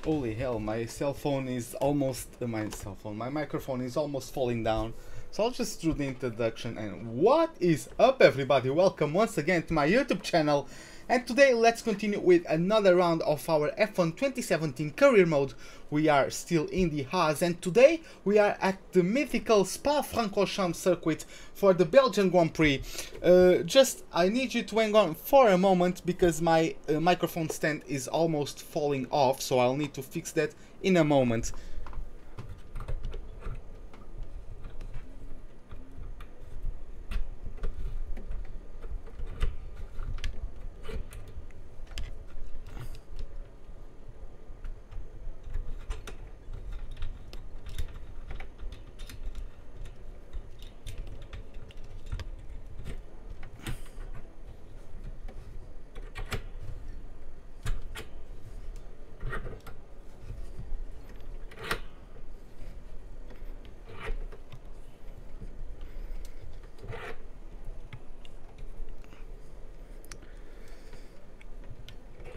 Holy hell, my cell phone is almost my microphone is almost falling down. So I'll just do the introduction. And what is up, everybody? Welcome once again to my YouTube channel. And today let's continue with another round of our F1 2017 career mode. We are still in the Haas, and today we are at the mythical Spa-Francorchamps circuit for the Belgian Grand Prix. I need you to hang on for a moment because my microphone stand is almost falling off, so I'll need to fix that in a moment.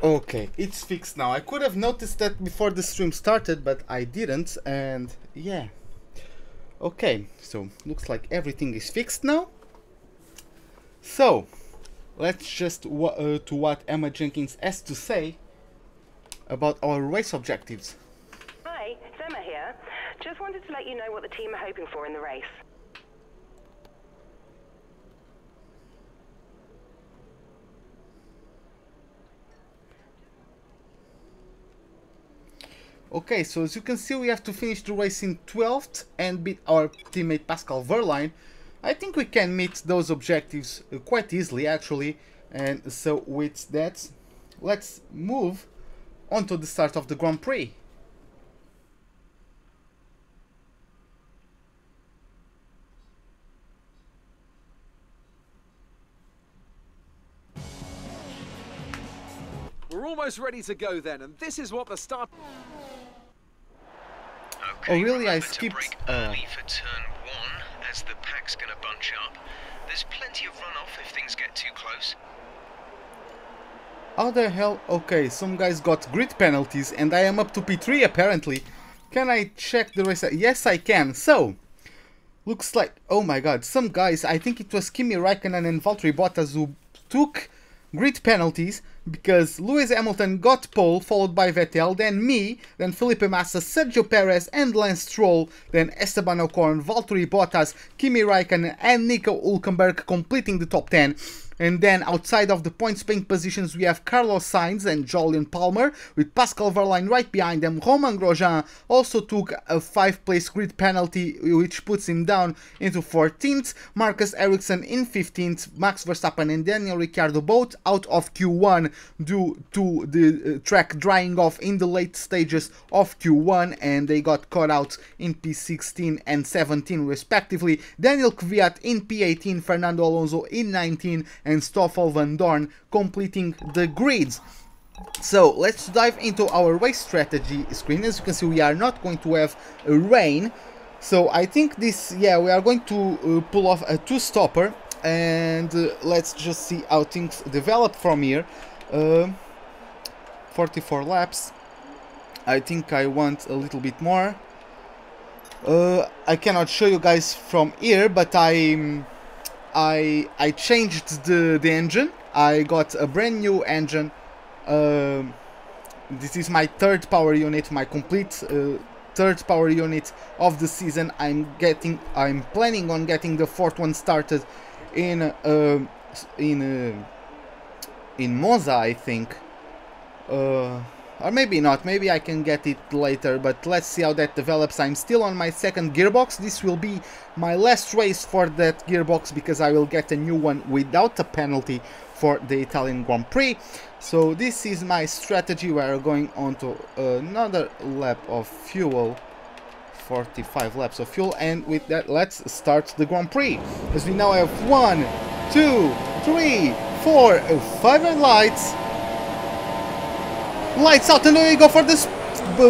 Okay, it's fixed now. I could have noticed that before the stream started, but I didn't, and yeah. Okay, so looks like everything is fixed now. So, let's just to what Emma Jenkins has to say about our race objectives. Hi, it's Emma here. Just wanted to let you know what the team are hoping for in the race. Okay, so as you can see, we have to finish the race in 12th and beat our teammate Pascal Wehrlein. I think we can meet those objectives quite easily, actually. And so with that, let's move on to the start of the Grand Prix. We're almost ready to go then, and this is what the start... Okay, oh really? I skipped early for turn 1 as the pack's gonna bunch up. There's plenty of runoff if things get too close. How the hell? Okay, some guys got grid penalties and I am up to P3 apparently. Can I check the race? Yes, I can. So, looks like, oh my god, some guys, I think it was Kimi Räikkönen and Valtteri Bottas who took grid penalties, because Lewis Hamilton got pole, followed by Vettel, then me, then Felipe Massa, Sergio Perez and Lance Stroll, then Esteban Ocon, Valtteri Bottas, Kimi Räikkönen and Nico Hülkenberg completing the top 10. And then outside of the points paying positions we have Carlos Sainz and Julian Palmer, with Pascal Wehrlein right behind them. Romain Grosjean also took a 5th-place grid penalty, which puts him down into 14th. Marcus Ericsson in 15th. Max Verstappen and Daniel Ricciardo both out of Q1 due to the track drying off in the late stages of Q1, and they got caught out in P16 and 17 respectively. Daniel Kvyat in P18, Fernando Alonso in 19, and Stoffel Van Dorn completing the grids. So let's dive into our race strategy screen. As you can see, we are not going to have rain, so I think this, yeah, we are going to pull off a 2-stopper, and let's just see how things develop from here. 44 laps. I think I want a little bit more. I cannot show you guys from here, but I changed the engine. I got a brand new engine. This is my 3rd power unit, my complete 3rd power unit of the season. I'm planning on getting the 4th one started in Monza, I think. Or maybe not, maybe I can get it later, but let's see how that develops. I'm still on my 2nd gearbox. This will be my last race for that gearbox because I will get a new one without a penalty for the Italian Grand Prix. So this is my strategy. We are going on to another lap of fuel, 45 laps of fuel, and with that let's start the Grand Prix, as we now have 1, 2, 3, 4, 5 red lights. Lights out, and there we go for this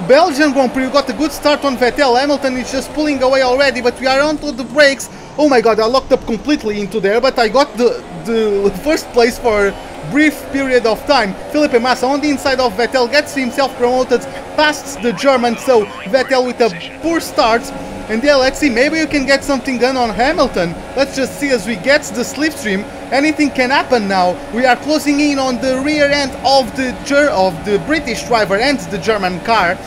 Belgian Grand Prix. We got a good start on Vettel. Hamilton is just pulling away already, but we are onto the brakes. Oh my god, I locked up completely into there, but I got the first place for brief period of time. Felipe Massa on the inside of Vettel gets himself promoted past the German, so Vettel with a poor start. And yeah, let's see, maybe you can get something done on Hamilton. Let's just see as we get the slipstream. Anything can happen now. We are closing in on the rear end of the British driver and the German car.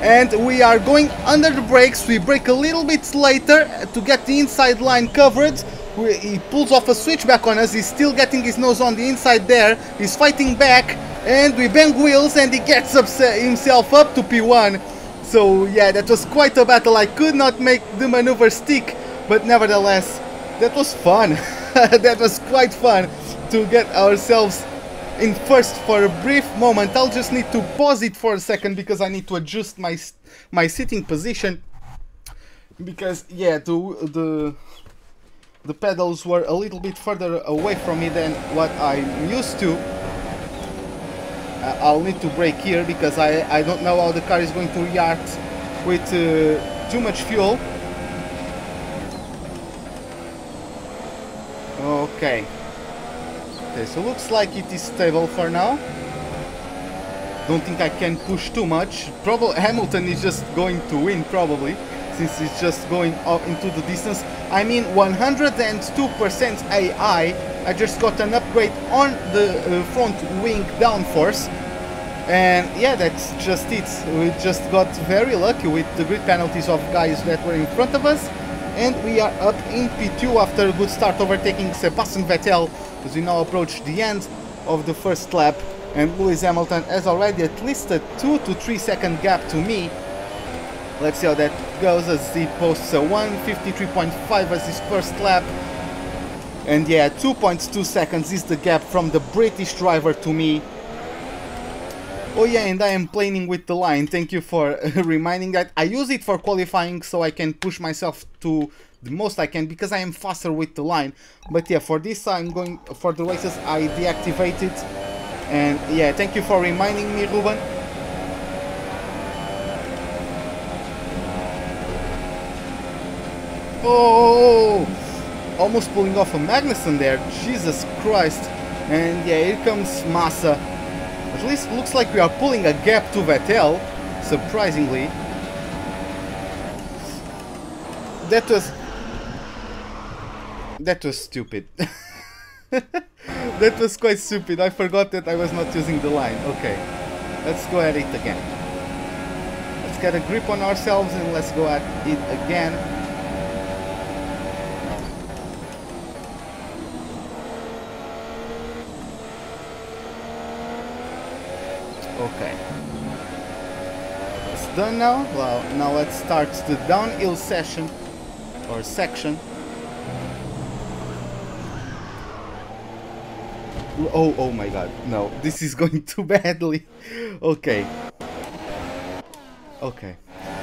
And we are going under the brakes. We brake a little bit later to get the inside line covered. He pulls off a switchback on us. He's still getting his nose on the inside there. He's fighting back. And we bang wheels and he gets himself up to P1. So yeah, that was quite a battle. I could not make the maneuver stick, but nevertheless, that was fun. That was quite fun to get ourselves in first for a brief moment. I'll just need to pause it for a second because I need to adjust my sitting position. Because yeah, the pedals were a little bit further away from me than what I'm used to. I'll need to brake here because I don't know how the car is going to react with too much fuel. Okay. Okay, so looks like it is stable for now. Don't think I can push too much. Probably Hamilton is just going to win probably, since it's just going up into the distance. I mean 102% AI. I just got an upgrade on the front wing downforce. And yeah, that's just it. We just got very lucky with the grid penalties of guys that were in front of us. And we are up in P2 after a good start, overtaking Sebastian Vettel as we now approach the end of the first lap. And Lewis Hamilton has already at least a 2 to 3 second gap to me. Let's see how that goes as he posts a 1:53.5 as his first lap. And yeah, 2.2 seconds is the gap from the British driver to me. Oh yeah, and I am playing with the line. Thank you for reminding that. I use it for qualifying so I can push myself to the most I can because I am faster with the line. But yeah, for this I'm going for the races I deactivate it. And yeah, thank you for reminding me, Ruben. Oh, almost pulling off a Magnussen there. Jesus Christ. And yeah, here comes Massa. At least looks like we are pulling a gap to Vettel, surprisingly. That was stupid. That was quite stupid. I forgot that I was not using the line. Okay, let's go at it again. Let's get a grip on ourselves and let's go at it again. Okay, it's done now. Well, now let's start the downhill session or section. Oh my god, no, this is going too badly. Okay,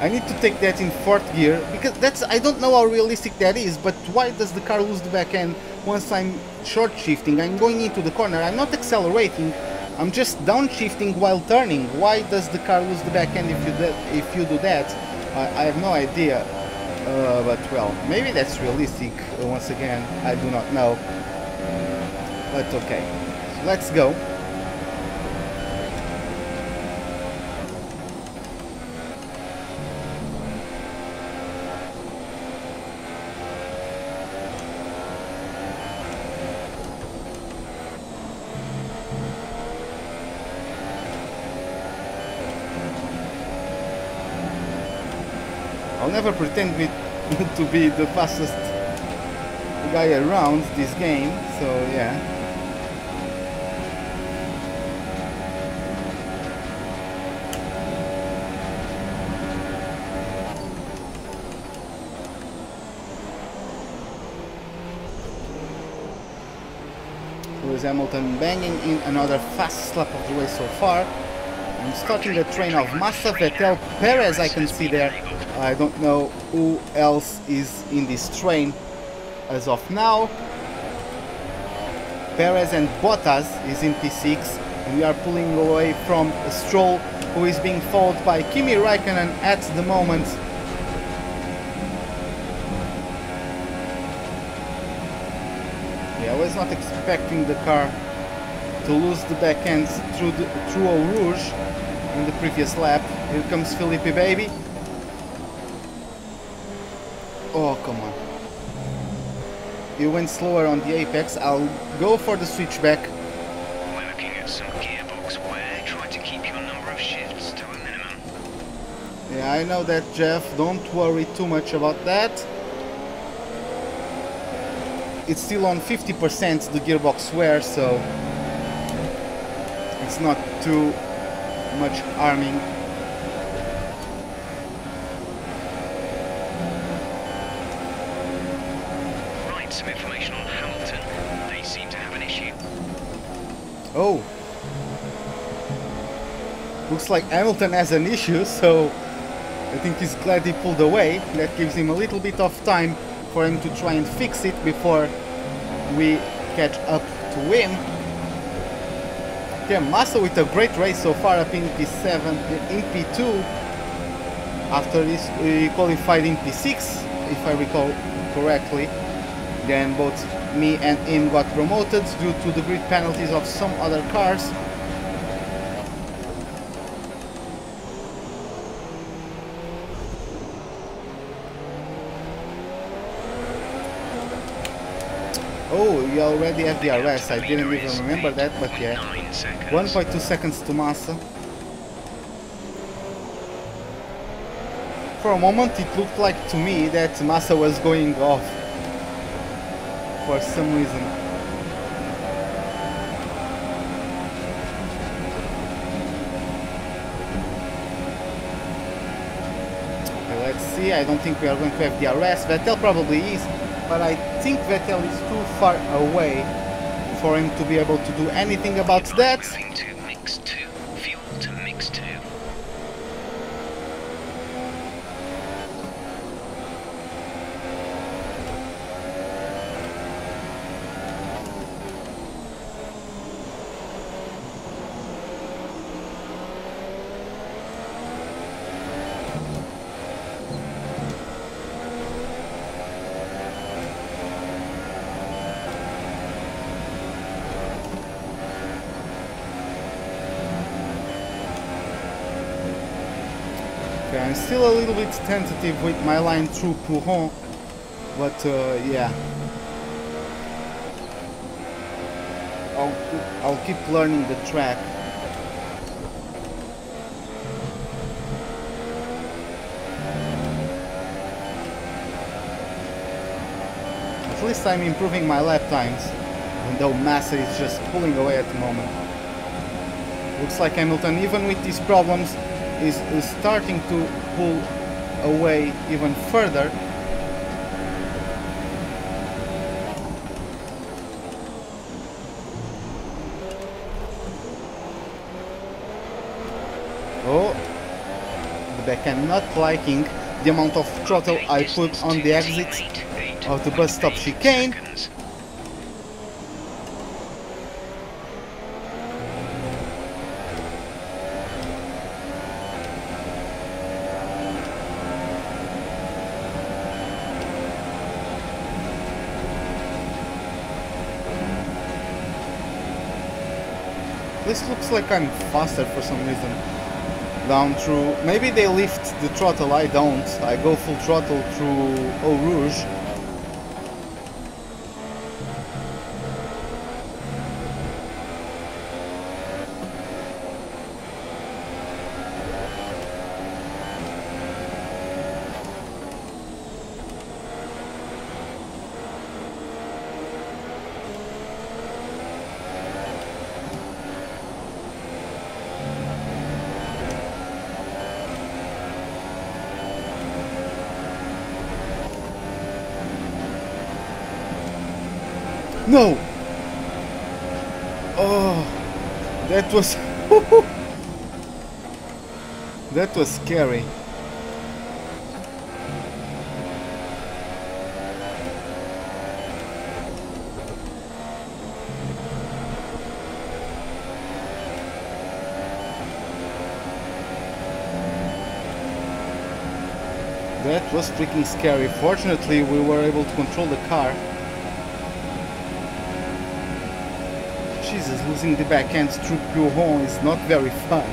I need to take that in fourth gear because I don't know how realistic that is, but why does the car lose the back end once I'm short shifting? I'm going into the corner, I'm not accelerating. I'm just downshifting while turning. Why does the car lose the back end if you do that? I have no idea. But well, maybe that's realistic. Once again, I do not know. But okay, so let's go. I'll never pretend to be the fastest guy around this game, so yeah. Lewis Hamilton banging in another fast lap of the race so far. I'm starting the train of Massa, Vettel, Perez I can see there. I don't know who else is in this train as of now. Perez and Bottas is in P6 and we are pulling away from Stroll, who is being followed by Kimi Raikkonen at the moment. Yeah, I was not expecting the car to to lose the back end through Eau Rouge in the previous lap. Here comes Felipe, baby. Oh, come on. He went slower on the apex. I'll go for the switchback. We're looking at some gearbox wear. Try to keep your number of shifts to a minimum. Yeah, I know that, Jeff. Don't worry too much about that. It's still on 50% the gearbox wear, so it's not too much harming. Right, some information on Hamilton. They seem to have an issue. Oh. Looks like Hamilton has an issue, so I think he's glad he pulled away. That gives him a little bit of time for him to try and fix it before we catch up to him. Yeah, Massa with a great race so far, up in P7, in P2, after he qualified in P6, if I recall correctly. Then both me and him got promoted due to the grid penalties of some other cars. Oh, you already have the RS, I didn't even remember that, but yeah. 1.2 seconds to Massa. For a moment it looked like to me that Massa was going off for some reason. Okay, let's see, I don't think we are going to have the RS. Vettel probably is, but I think Vettel is too far away for him to be able to do anything about that. Moving to mix 2. Fuel to mix 2. Okay, I'm still a little bit tentative with my line through Pouhon, but yeah. I'll keep learning the track. At least I'm improving my lap times, even though Massa is just pulling away at the moment. Looks like Hamilton, even with these problems, is starting to pull away even further. Oh, the back end not liking the amount of throttle I put on the exit of the bus stop chicane. This looks like I'm faster for some reason. Down through... Maybe they lift the throttle, I don't. I go full throttle through Eau Rouge. No! Oh, that was... that was scary. That was freaking scary. Fortunately, we were able to control the car. Jesus, Using the backhand through pure horn is not very fun.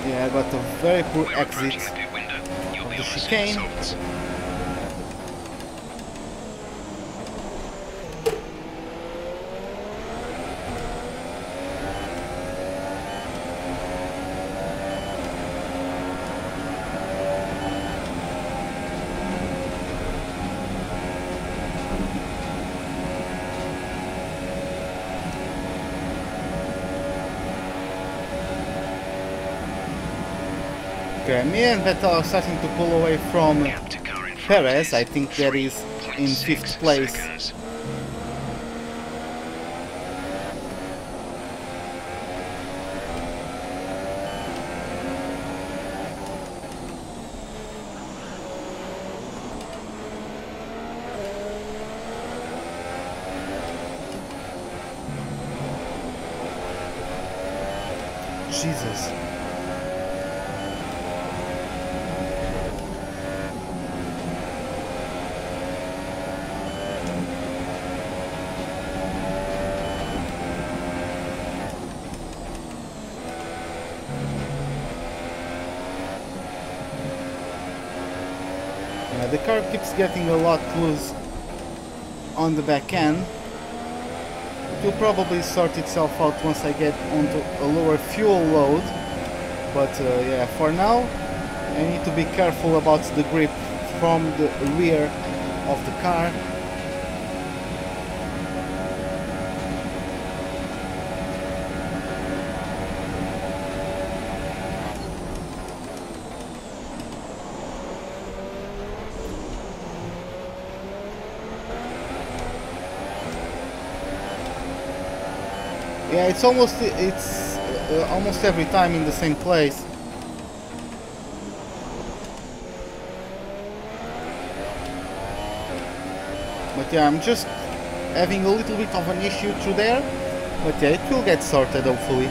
Yeah, I got a very poor We're exit approaching the pit window. You'll of be the on the chicane. softs. Okay, me and Vettel are starting to pull away from Gap to car in front Perez. is I think that is in 3.6 5th place. seconds. Jesus. The car keeps getting a lot loose on the back end. It will probably sort itself out once I get onto a lower fuel load. But yeah, for now I need to be careful about the grip from the rear of the car. Yeah, it's almost every time in the same place. But yeah, I'm just having a little bit of an issue through there. But yeah, it will get sorted hopefully.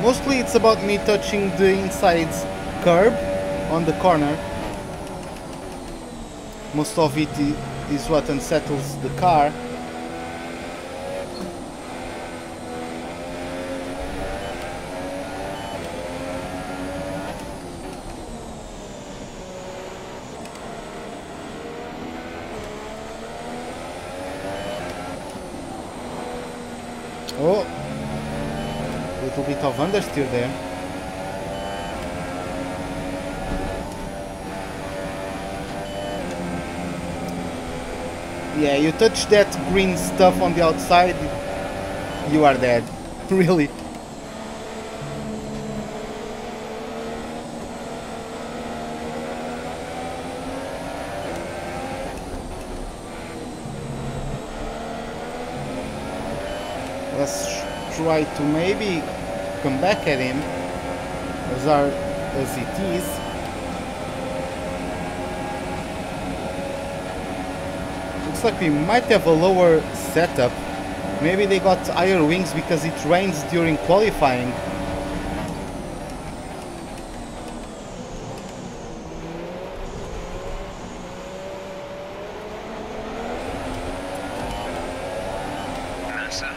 Mostly it's about me touching the inside curb on the corner. Most of it is what unsettles the car. Oh, a little bit of understeer there. Yeah, you touch that green stuff on the outside, you are dead. Really. Let's try to maybe come back at him as it is. Looks like we might have a lower setup. Maybe they got higher wings because it rains during qualifying.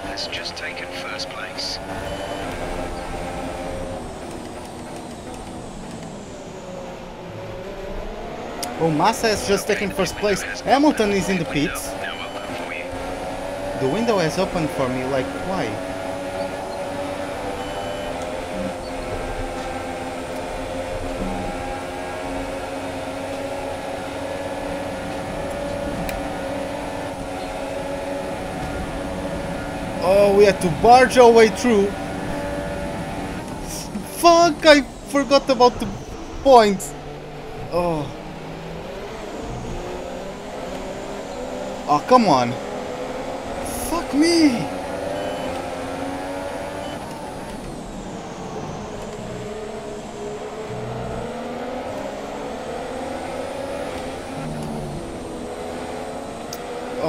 Has just taken first place. Oh, Massa has just taken first place. Hamilton is in the pits. Now open for you. The window has opened for me, like, why? Oh, we had to barge our way through. Fuck, I forgot about the points. Oh. Oh, come on. Fuck me.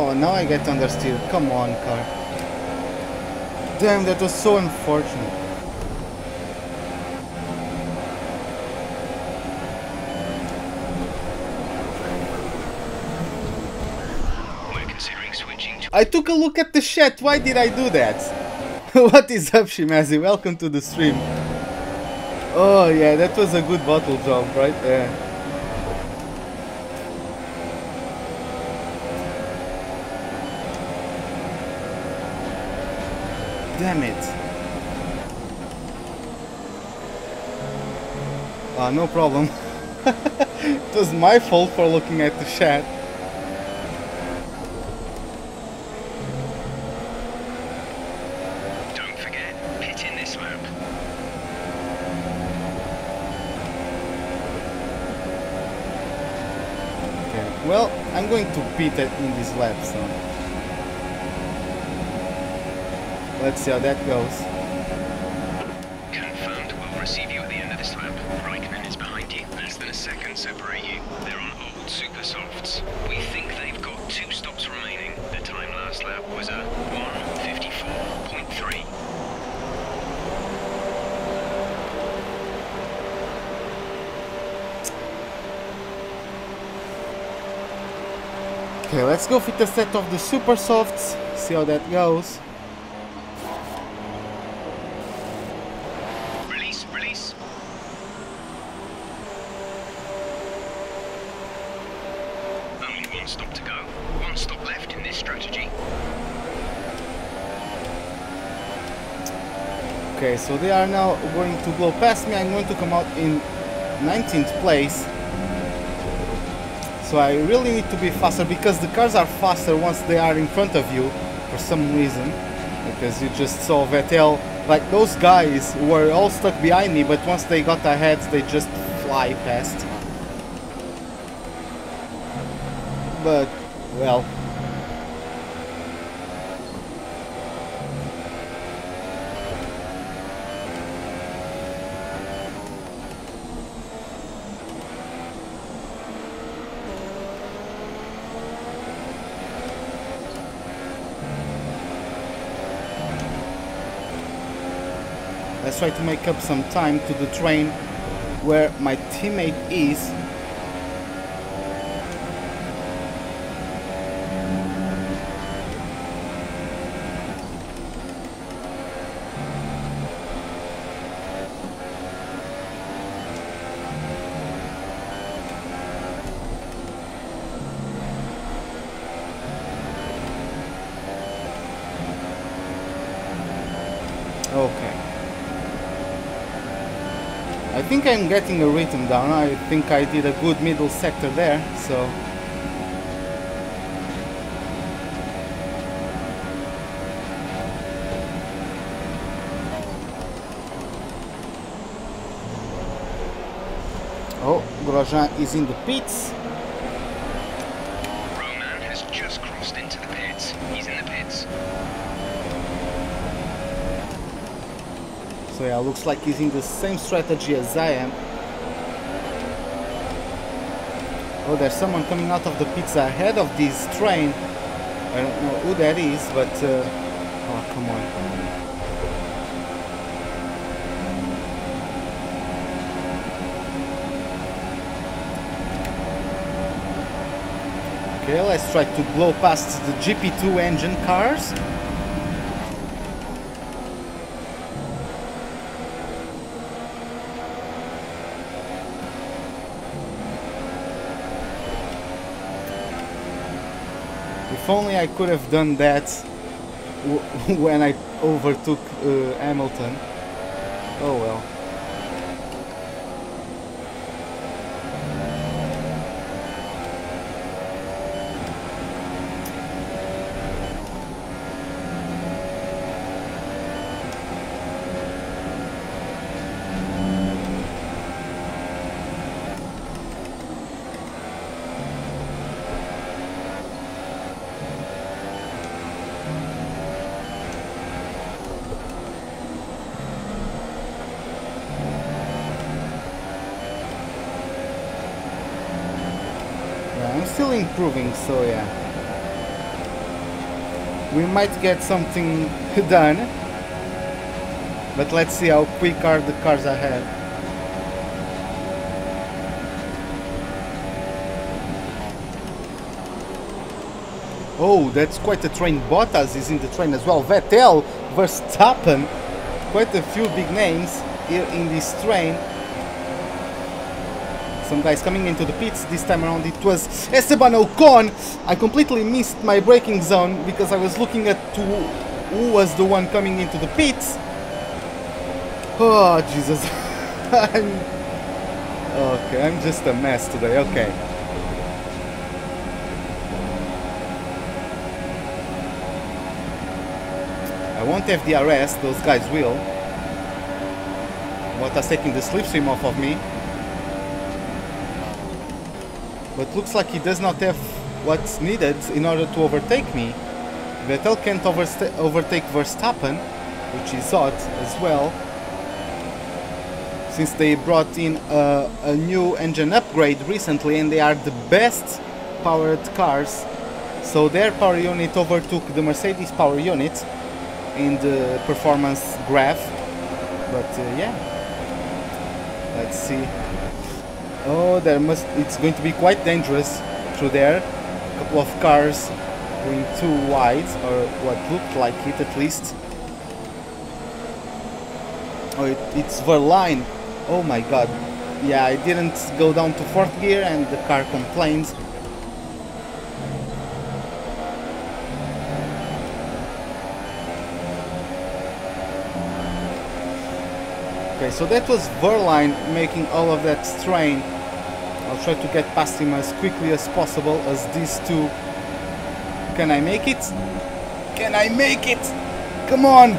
Oh, now I get understeer. Come on, car. Damn, that was so unfortunate. We're considering switching to... I took a look at the chat. Why did I do that? What is up, Shimazi? Welcome to the stream. Oh yeah, that was a good bottle jump right there. Damn it. No problem. It was my fault for looking at the chat. Don't forget, pit in this lap. Okay, well, I'm going to pit in this lap, so let's see how that goes. Confirmed, we'll receive you at the end of this lap. Raikkonen is behind you. Less than a second separate you. They're on old super softs. We think they've got 2 stops remaining. The time last lap was a 1:54.3. Okay, let's go fit a set of the super softs, see how that goes. Release, release. Only 1 stop to go. 1 stop left in this strategy. Okay, so they are now going to blow past me. I'm going to come out in 19th place. So I really need to be faster because the cars are faster once they are in front of you for some reason. Because you just saw Vettel, like those guys were all stuck behind me, but once they got ahead they just fly past. But, well. Let's try to make up some time to the train where my teammate is. Okay. I think I'm getting a rhythm down. I think I did a good middle sector there, so... Oh, Grosjean is in the pits. Roman has just crossed into the pits. He's in the pits. So yeah, looks like he's in the same strategy as I am. Oh, there's someone coming out of the pits ahead of this train. I don't know who that is, but... oh, come on. Okay, let's try to blow past the GP2 engine cars. If only I could have done that when I overtook Hamilton. Oh well. I'm still improving, so yeah. we might get something done. But let's see how quick are the cars ahead. Oh, that's quite a train. Bottas is in the train as well. Vettel, Verstappen, quite a few big names here in this train. Some guys coming into the pits. This time around it was Esteban Ocon. I completely missed my braking zone because I was looking at who was the one coming into the pits. Oh, Jesus. I'm just a mess today. Okay. I won't have DRS, those guys will. Bottas taking the slipstream off of me. But looks like he does not have what's needed in order to overtake me. Vettel can't overtake Verstappen, which is odd as well, since they brought in a new engine upgrade recently and they are the best powered cars. So their power unit overtook the Mercedes power unit in the performance graph. But yeah, let's see. Oh, it's going to be quite dangerous through there. A couple of cars going too wide, or what looked like it at least. Oh, it's Verline. Oh my god. Yeah, I didn't go down to 4th gear and the car complains. Okay, so that was Verline making all of that strain. I'll try to get past him as quickly as possible as these two. Can I make it? Can I make it? Come on!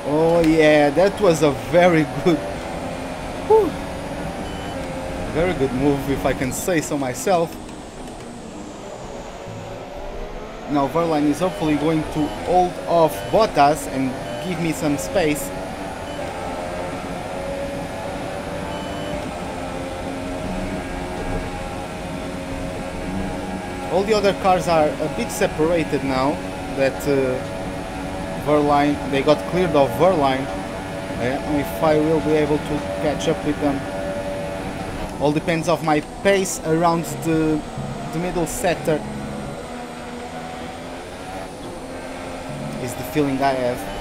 Oh yeah, that was a very good... Whew. Very good move, if I can say so myself. Now Verline is hopefully going to hold off Bottas and give me some space. All the other cars are a bit separated now that Verline, they got cleared of Verline. If I will be able to catch up with them. All depends on my pace around the middle sector. Is the feeling I have.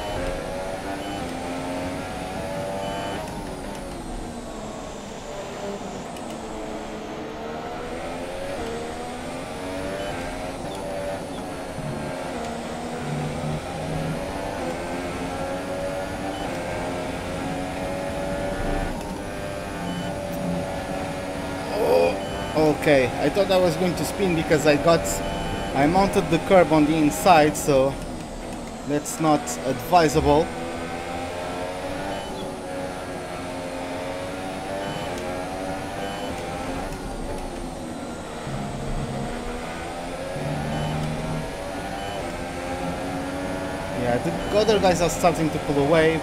Okay, I thought I was going to spin because I mounted the curb on the inside, so that's not advisable. Yeah, the other guys are starting to pull away.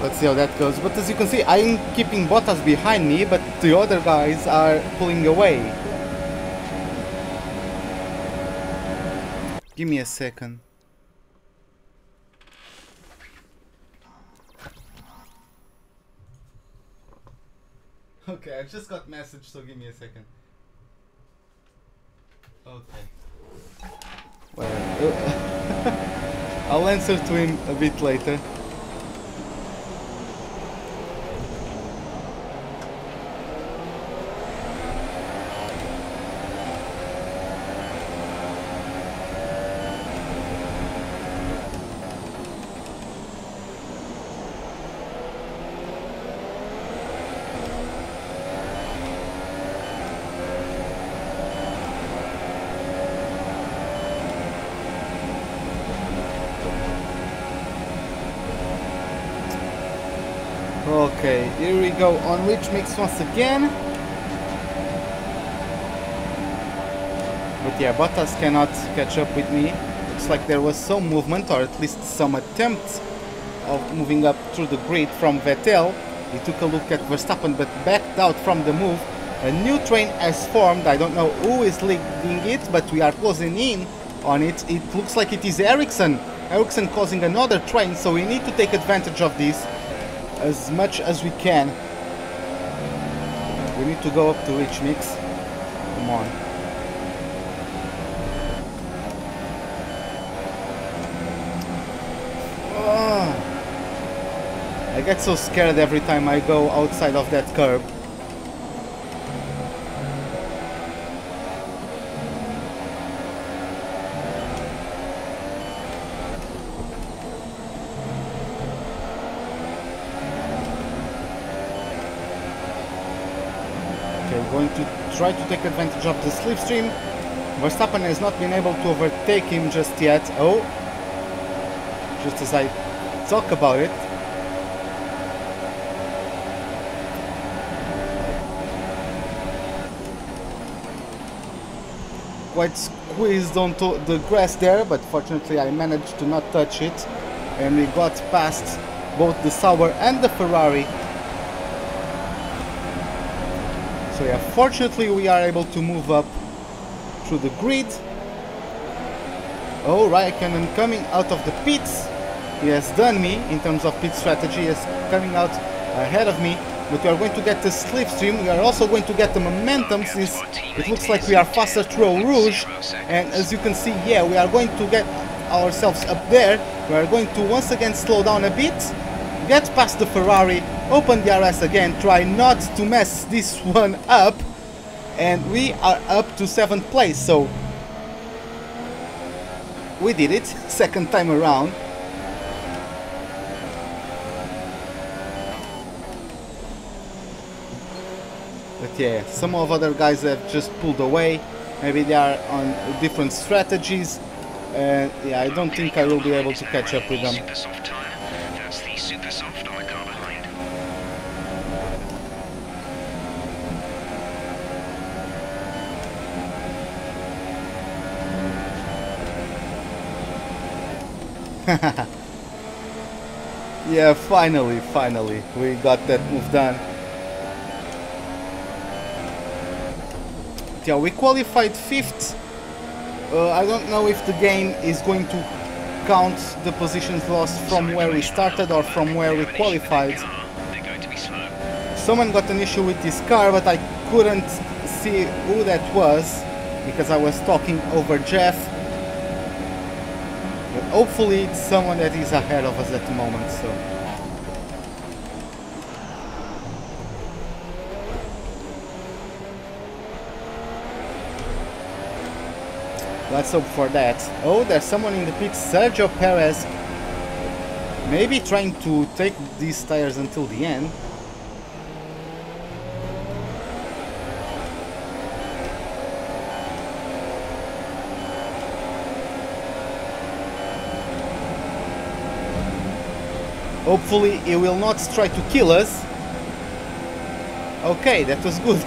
Let's see how that goes. But as you can see, I'm keeping Bottas behind me, but the other guys are pulling away. Give me a second. Okay, I just got message, so give me a second. Okay. Well, I'll answer to him a bit later. Okay, here we go on rich mix once again. But yeah, Bottas cannot catch up with me. Looks like there was some movement, or at least some attempt of moving up through the grid from Vettel. He took a look at Verstappen but backed out from the move. A new train has formed. I don't know who is leading it, but we are closing in on it. It looks like it is Ericsson. Ericsson causing another train, so we need to take advantage of this as much as we can. We need to go up to Rich Mix. Come on. I get so scared every time I go outside of that curb. Okay, going to try to take advantage of the slipstream. Verstappen has not been able to overtake him just yet. Oh, just as I talk about it. Quite squeezed onto the grass there, but fortunately I managed to not touch it, and we got past both the Sauber and the Ferrari. So yeah, fortunately we are able to move up through the grid. Oh, Raikkonen coming out of the pits. He has done me in terms of pit strategy. He is coming out ahead of me. But we are going to get the slipstream. We are also going to get the momentum, since it looks like we are faster through Eau Rouge. And as you can see, yeah, we are going to get ourselves up there. We are going to once again slow down a bit, get past the Ferrari, open the RS again, try not to mess this one up, and we are up to 7th place. So we did it, second time around. But yeah, some of other guys have just pulled away. Maybe they are on different strategies. Yeah, I don't think I will be able to catch up with them. Super soft tire. That's the super soft on the car behind. Yeah, finally, we got that move done. Yeah, we qualified 5th. I don't know if the game is going to count the positions lost from where we started or from where we qualified. They're going to be slow. Someone got an issue with this car, but I couldn't see who that was because I was talking over Jeff. But hopefully it's someone that is ahead of us at the moment, so. Let's hope for that. Oh, there's someone in the pits, Sergio Perez. Maybe trying to take these tires until the end. Hopefully he will not try to kill us. Okay, that was good.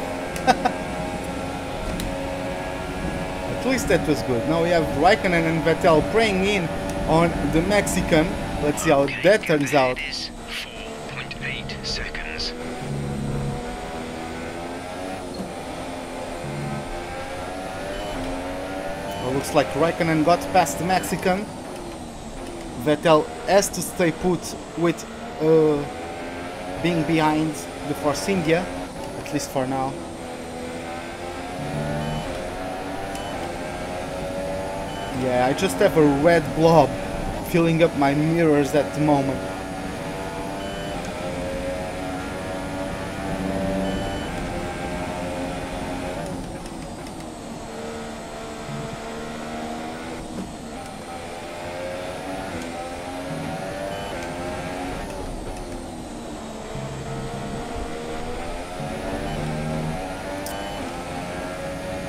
At least that was good. Now we have Raikkonen and Vettel praying in on the Mexican. Let's see how that turns out. 4.8 seconds. Well, looks like Raikkonen got past the Mexican. Vettel has to stay put with being behind the Force India, at least for now. Yeah, I just have a red blob filling up my mirrors at the moment.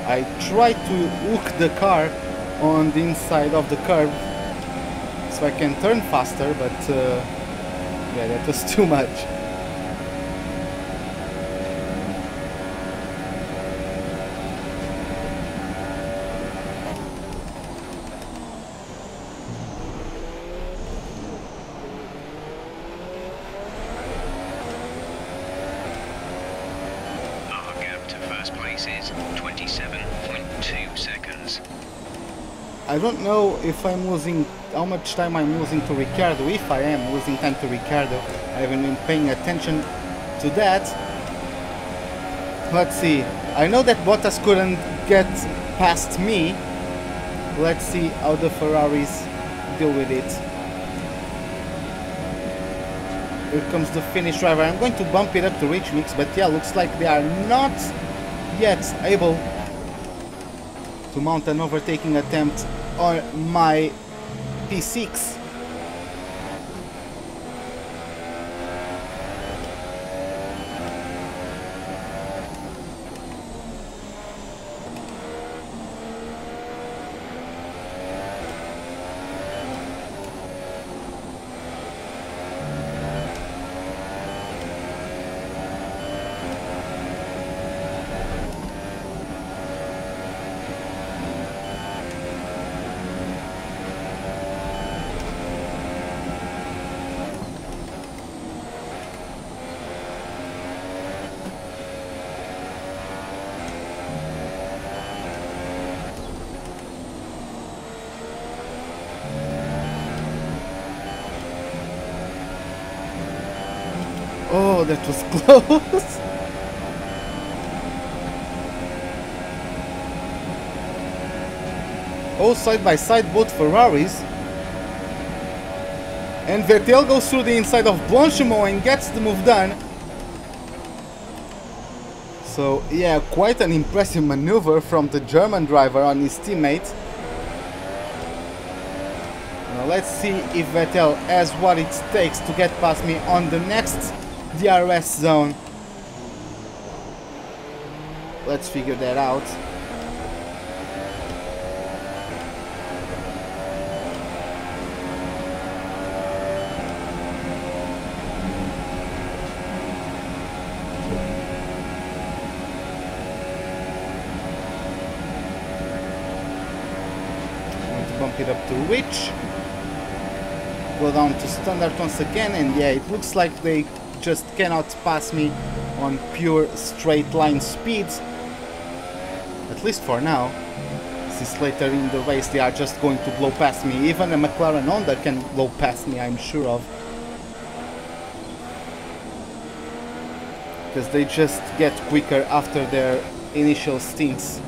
I tried to hook the car on the inside of the curve so I can turn faster, but yeah, that was too much. place is 27.2 seconds. I don't know if I'm losing, how much time I'm losing to Ricciardo, if I am losing time to Ricciardo. I haven't been paying attention to that. Let's see, I know that Bottas couldn't get past me. Let's see how the Ferraris deal with it. Here comes the Finnish driver. I'm going to bump it up to Rich Mix, but yeah, looks like they are not yet able to mount an overtaking attempt on my P6. Oh, that was close. Oh, side by side, both Ferraris. And Vettel goes through the inside of Blanchimont and gets the move done. So, yeah, quite an impressive maneuver from the German driver on his teammate. Now, let's see if Vettel has what it takes to get past me on the next DRS zone. Let's figure that out. Bump it up to Rich, go down to standard once again, and yeah, it looks like they just cannot pass me on pure straight line speeds, at least for now. Since later in the race they are just going to blow past me. Even a McLaren Honda can blow past me, I'm sure of, because they just get quicker after their initial stints.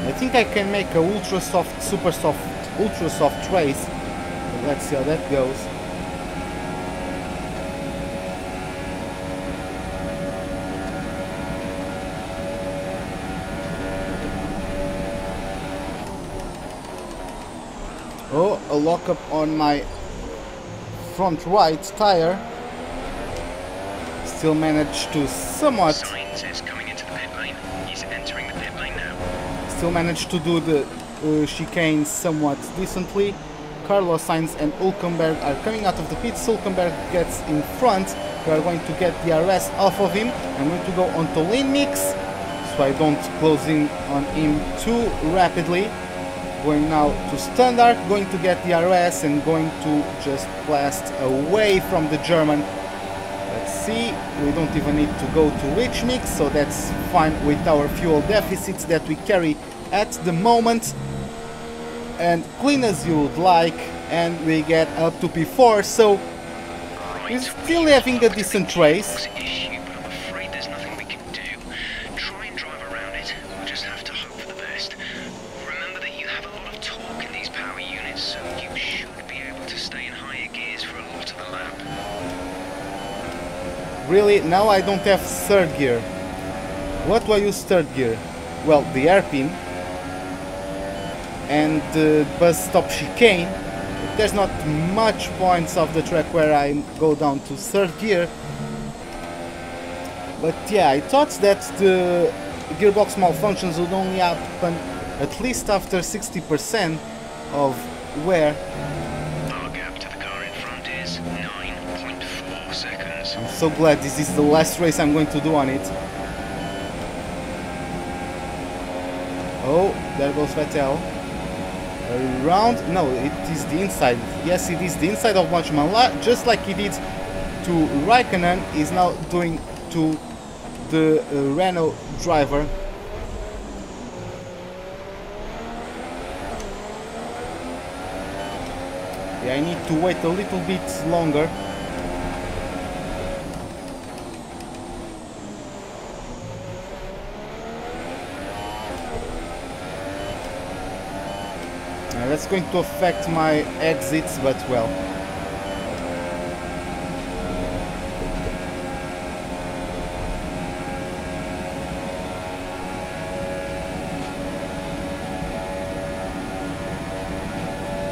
I think I can make a ultra soft, super soft, ultra soft race. But let's see how that goes. Oh, a lockup on my front right tire. Still managed to somewhat. Still managed to do the chicane somewhat decently. Carlos Sainz and Hülkenberg are coming out of the pits. Hülkenberg gets in front. We are going to get DRS off of him. I'm going to go onto lane mix so I don't close in on him too rapidly. Going now to standard, going to get DRS and going to just blast away from the German. Let's see, we don't even need to go to rich mix, so that's fine with our fuel deficits that we carry at the moment. And clean as you would like, and we get up to P4, so we're still having a decent race. Really, now I don't have third gear. What do I use third gear? Well, the hairpin and the bus stop chicane. There's not much points of the track where I go down to third gear. But yeah, I thought that the gearbox malfunctions would only happen at least after 60% of wear. Our gap to the car in front is 9.4 seconds. I'm so glad this is the last race I'm going to do on it. Oh, there goes Vettel. Around, no, it is the inside. Yes, it is the inside of Watchman, just like he did to Raikkonen, is now doing to the Renault driver. Yeah, I need to wait a little bit longer. That's going to affect my exits, but well.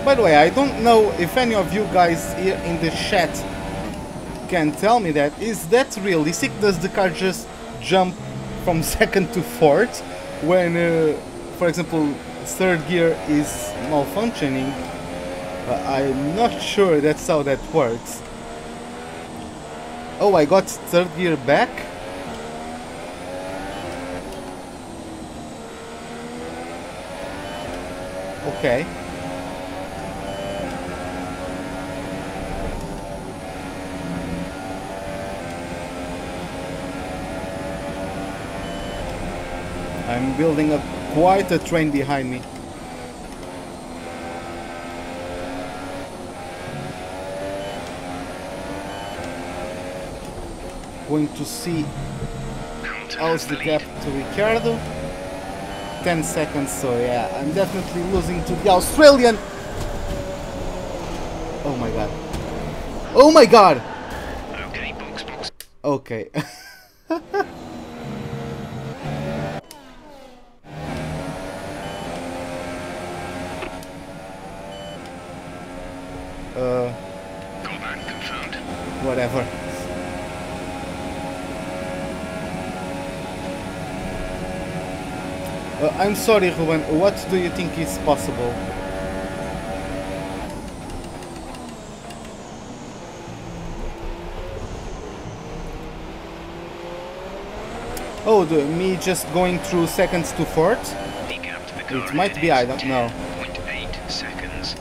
By the way, I don't know if any of you guys here in the chat can tell me that. Is that realistic? Does the car just jump from second to fourth when, for example, third gear is malfunctioning? I'm not sure that's how that works. Oh, I got third gear back. Okay. I'm building up quite a train behind me. Going to see how's the gap to Ricciardo. 10 seconds, so yeah, I'm definitely losing to the Australian. Oh my god. Oh my god! Okay, box. Okay. Got that confirmed. Whatever. I'm sorry, Ruben, what do you think is possible? Oh, me just going through seconds to fourth? It might be, I don't know. 10.8 seconds.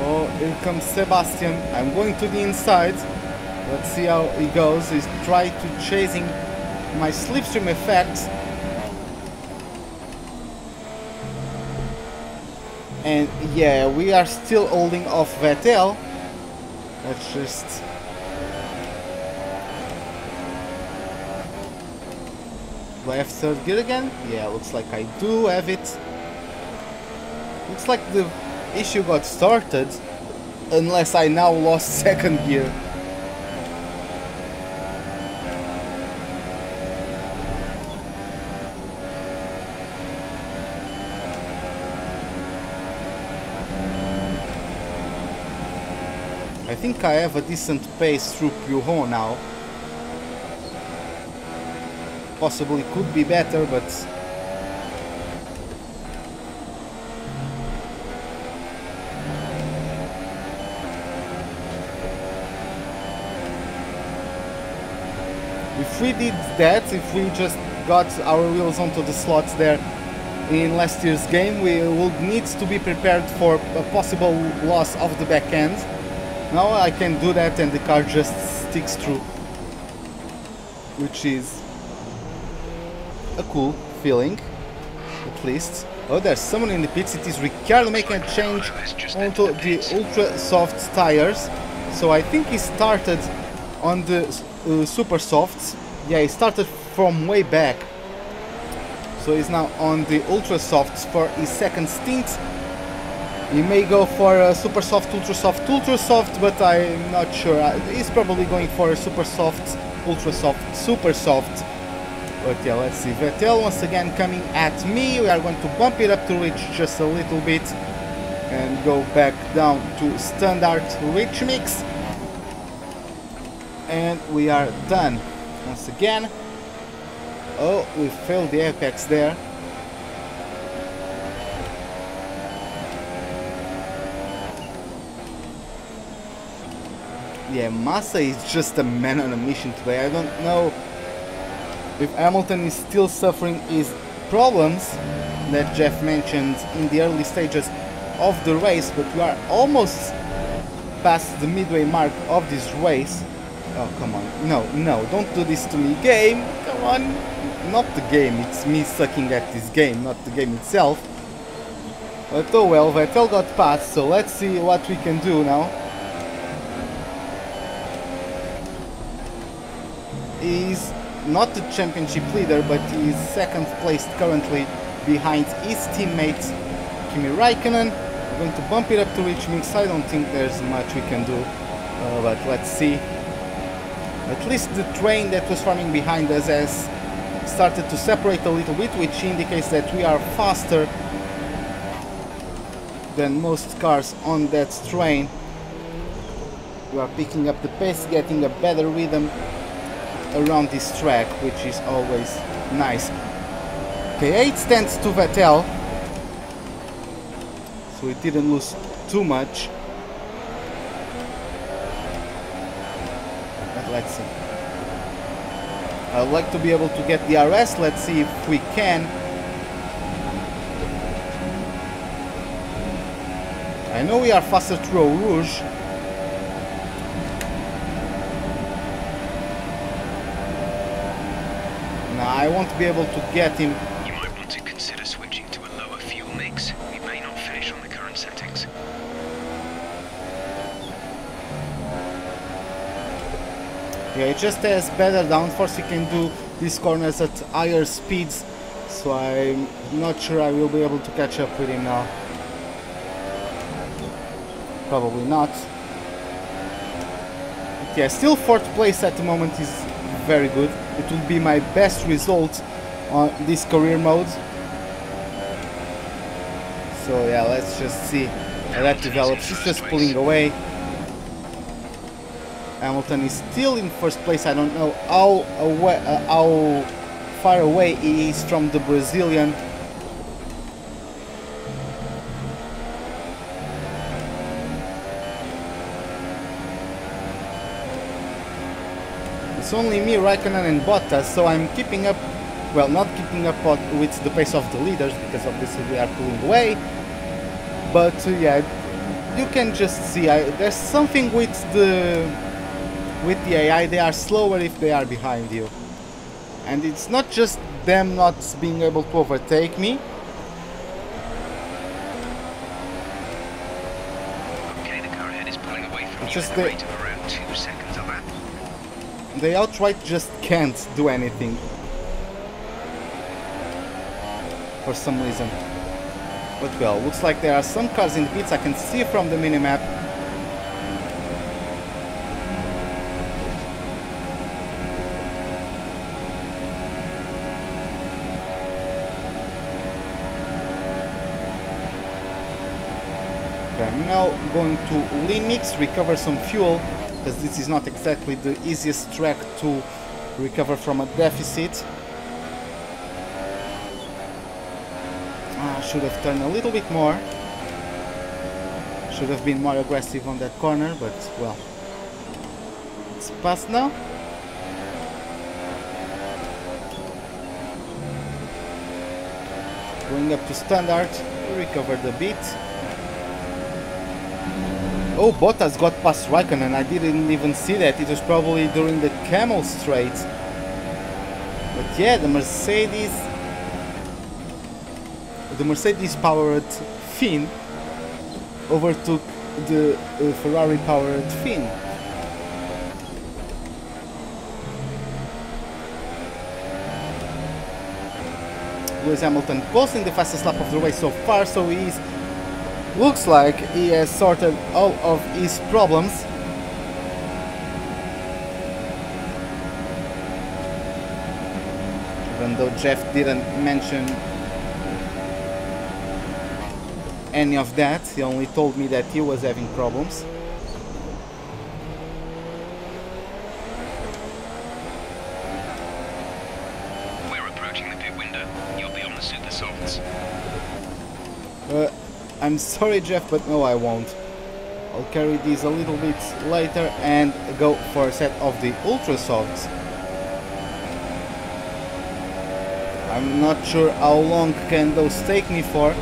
Oh, here comes Sebastian. I'm going to the inside. Let's see how he goes. He's trying to chasing my slipstream effect. And yeah, we are still holding off Vettel. Let's just... Do I have third gear again? Yeah, looks like I do have it. Looks like the issue got started, unless I now lost second gear. I think I have a decent pace through Pujon now. Possibly could be better, but... If we did that, if we just got our wheels onto the slots there in last year's game, we would need to be prepared for a possible loss of the back end. Now I can do that and the car just sticks through, which is a cool feeling, at least. Oh, there's someone in the pits. It is Ricciardo making a change onto the ultra soft tires. So I think he started on the super softs. Yeah, he started from way back. So he's now on the ultra softs for his second stint. He may go for a super soft, ultra soft, but I'm not sure. He's probably going for a super soft, ultra soft, super soft. But yeah, let's see. Vettel once again coming at me. We are going to bump it up to reach just a little bit and go back down to standard reach mix. And we are done. Once again. Oh, we failed the apex there. Yeah, Massa is just a man on a mission today. I don't know if Hamilton is still suffering his problems that Jeff mentioned in the early stages of the race, but we are almost past the midway mark of this race. Oh, come on. No, don't do this to me, game. Come on. Not the game, it's me sucking at this game, not the game itself. But oh well, Vettel got past, so let's see what we can do now. He's not the championship leader, but he's second placed currently behind his teammate Kimi Raikkonen. We're going to bump it up to reach mix. I don't think there's much we can do, but let's see. At least the train that was forming behind us has started to separate a little bit, which indicates that we are faster than most cars on that train. We are picking up the pace, getting a better rhythm around this track, which is always nice. Okay, 8 stands to Vettel, so we didn't lose too much. But let's see. I'd like to be able to get the RS. Let's see if we can. I know we are faster through Eau Rouge. I won't be able to get him. You might want to consider switching to a lower fuel mix. We may not finish on the current settings. Yeah, it just has better downforce. You can do these corners at higher speeds, so I'm not sure I will be able to catch up with him now. Probably not. But yeah, still 4th place at the moment is very good. It will be my best result on this career mode. So yeah, let's just see how that develops. He's just pulling away. Hamilton is still in 1st place. I don't know how far away he is from the Brazilian. It's only me, Raikkonen and Bottas, so I'm keeping up, well, not keeping up with the pace of the leaders, because obviously we are pulling away. But yeah, you can just see, there's something with the AI. They are slower if they are behind you. And it's not just them not being able to overtake me. Okay, the car ahead is pulling away from It's you just at a rate of around 2 seconds a lap. They outright just can't do anything for some reason. But well, looks like there are some cars in the pits. I can see from the minimap. Okay, I'm now going to lean mix, recover some fuel, because this is not exactly the easiest track to recover from a deficit. Should have turned a little bit more. Should have been more aggressive on that corner, but well, it's past now. Going up to standard, recovered a bit. Oh, Bottas got past Raikkonen. I didn't even see that. It was probably during the Camel Straight. But yeah, the Mercedes-powered Finn overtook the Ferrari-powered Finn. Lewis Hamilton posting the fastest lap of the race so far, so he's Looks like he has sorted all of his problems. Even though Jeff didn't mention any of that, he only told me that he was having problems. We're approaching the pit window. You'll be on the super softs. I'm sorry, Jeff, but no, I won't. I'll carry these a little bit later and go for a set of the ultra softs. I'm not sure how long can those take me for.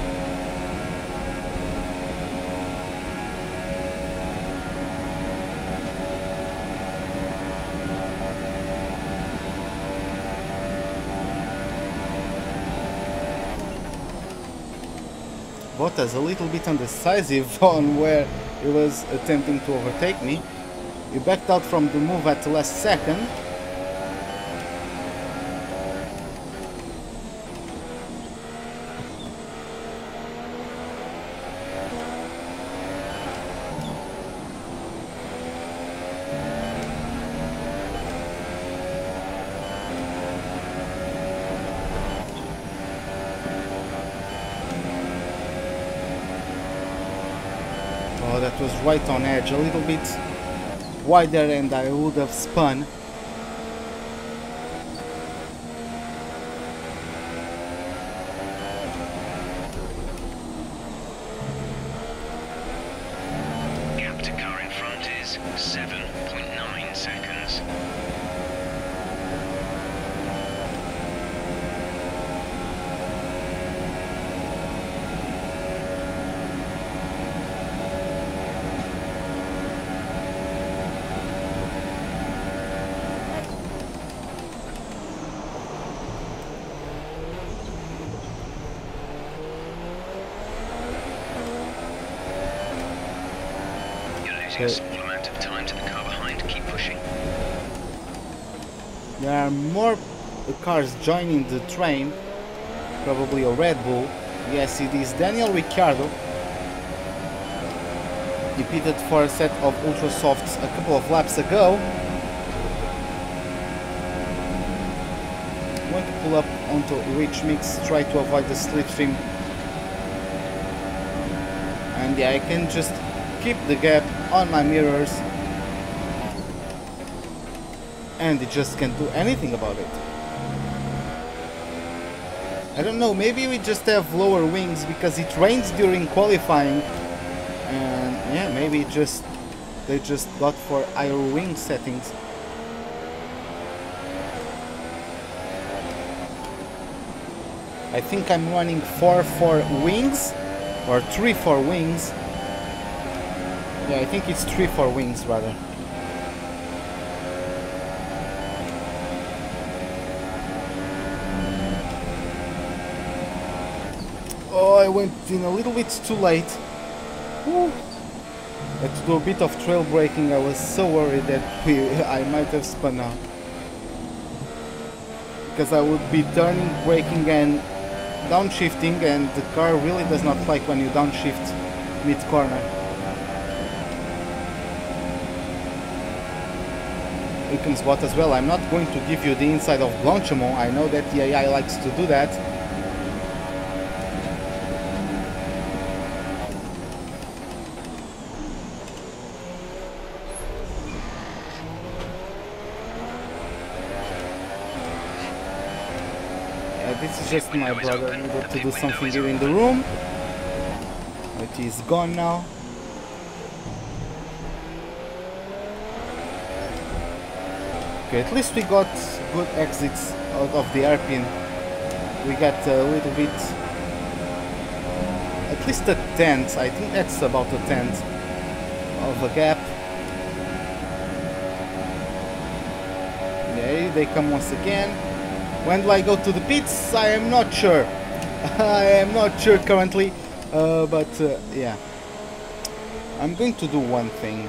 Bottas a little bit undecisive on where he was attempting to overtake me. He backed out from the move at the last second. Oh, that was right on edge, a little bit wider and I would have spun. Gap to car in front is 7.9 seconds. A small amount of time to the car behind. Keep pushing. There are more cars joining the train, probably a Red Bull. Yes, it is Daniel Ricciardo. He pitted for a set of ultra softs a couple of laps ago. I'm going to pull up onto rich mix, try to avoid the slipstream. And yeah, I can just keep the gap on my mirrors and it just can't do anything about it. I don't know, maybe we just have lower wings because it rains during qualifying and yeah, maybe they just got for higher wing settings. I think I'm running 4 wings or 3 wings. Yeah, I think it's 3 wings rather. Oh, I went in a little bit too late. Woo. I had to do a bit of trail braking. I was so worried that I might have spun out. Because I would be turning, braking and downshifting, and the car really does not like when you downshift mid-corner. You can spot as well. I'm not going to give you the inside of Blanchimont. I know that the AI likes to do that. This is just my brother. I needed to do something here in the room. But he's gone now. Okay, at least we got good exits out of the airpin. We got a little bit, at least a tenth. I think that's about a tenth of a gap. Okay, they come once again. When do I go to the pits? I am not sure. I am not sure currently, but yeah. I'm going to do one thing.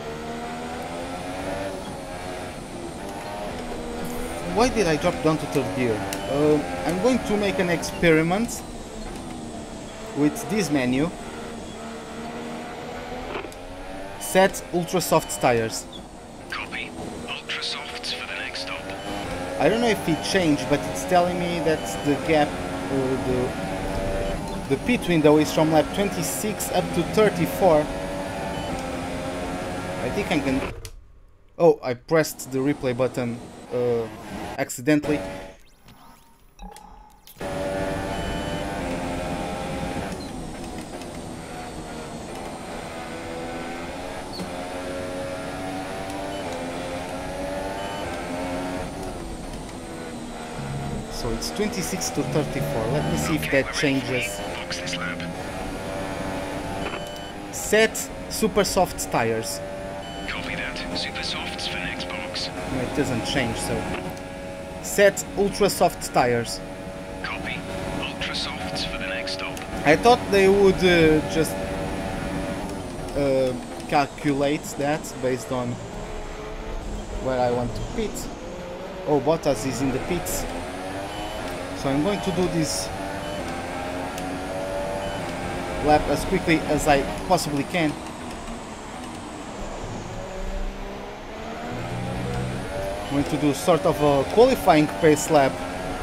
Why did I drop down to third gear? I'm going to make an experiment with this menu. Set ultra soft tires. Copy. Ultra softs for the next stop. I don't know if it changed, but it's telling me that the gap, the pit window is from lap 26 up to 34. I think I can... Oh, I pressed the replay button accidentally. So it's 26 to 34. Let me see if that changes. Box this lap. Set super soft tires. Copy that. Super softs for next box. No, it doesn't change, so... Set ultra soft tires. Copy. Ultra softs for the next stop. I thought they would just calculate that based on where I want to pit. Oh, Bottas is in the pits. So I'm going to do this lap as quickly as I possibly can. I'm going to do sort of a qualifying pace lap.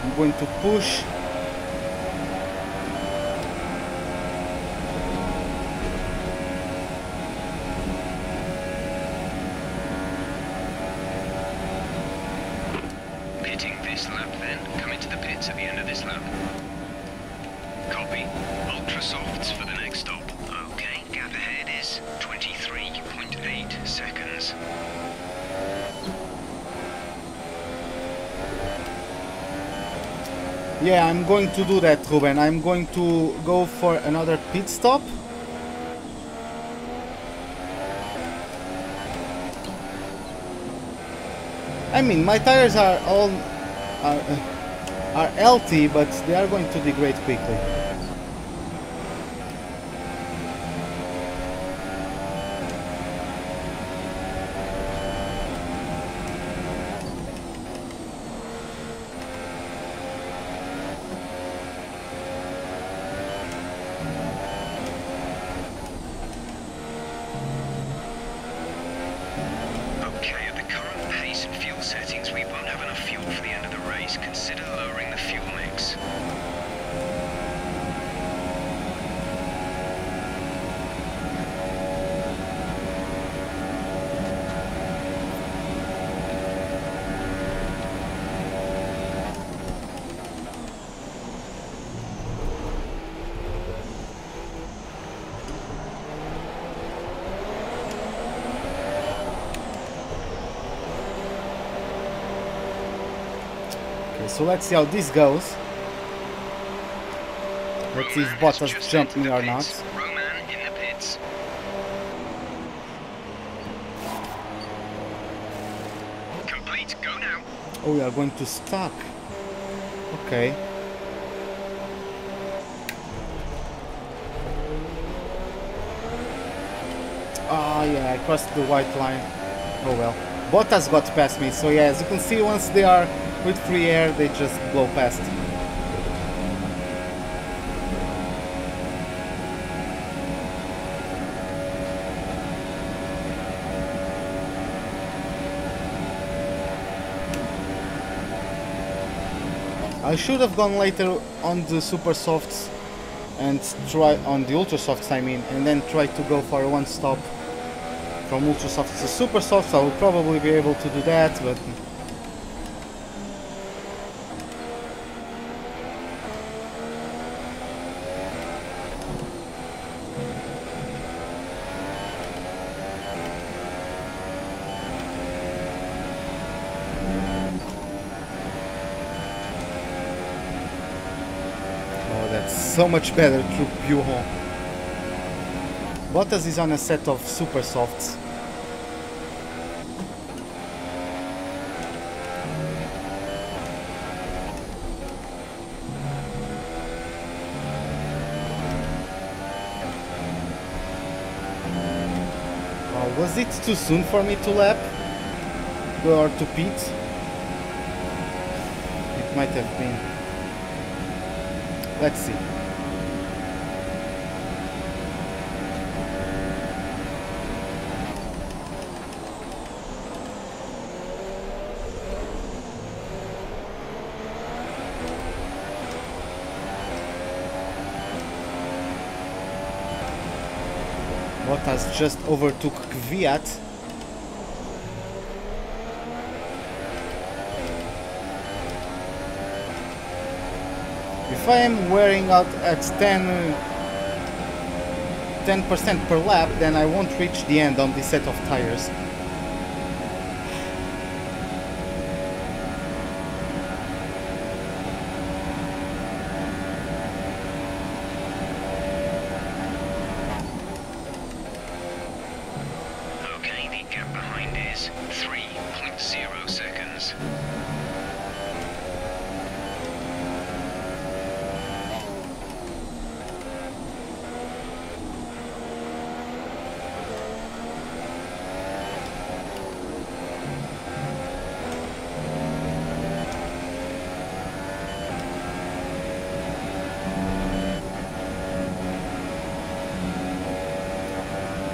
I'm going to push. Pitting this lap then. Come into the pits at the end of this lap. Copy. Ultra softs for the next stop. Okay, gap ahead is 23.8 seconds. Yeah, I'm going to do that, Ruben. I'm going to go for another pit stop. I mean, my tires are all are healthy, but they are going to degrade quickly. Okay, at the current pace and fuel settings, we won't have enough fuel for the end of the race. Consider lowering the fuel mix. Okay, so let's see how this goes. Let's see if Roman has Bottas just jumped me entered or the not. pits. Roman in the pits. Complete, go now. Oh, we are going to stock. Okay. Ah, yeah, I crossed the white line. Oh well. Bottas got past me, so yeah, as you can see, once they are with free air, they just blow past. I should have gone later on the super softs and try on the ultra softs, I mean, and then try to go for one stop from ultra softs to super softs. I will probably be able to do that, but that's so much better through Buhon. Bottas is on a set of super softs. Was it too soon for me to lap? Or to pit? It might have been. Let's see. Bottas just overtook Kvyat. If I am wearing out at 10% per lap, then I won't reach the end on this set of tires. Okay, the gap behind is 3.0 seconds.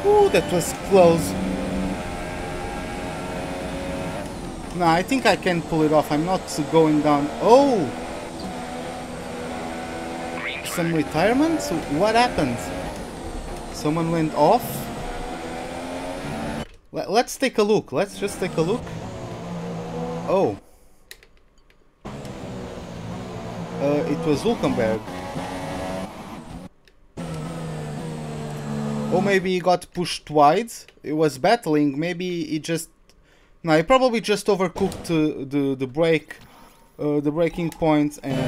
Ooh, that was close. No, I think I can pull it off. I'm not going down. Oh! Some retirement? So what happened? Someone went off? Let's take a look. Let's just take a look. Oh. It was Hulkenberg. Or maybe he got pushed wide. It was battling. Maybe he just... No, he probably just overcooked the brake, the braking point, and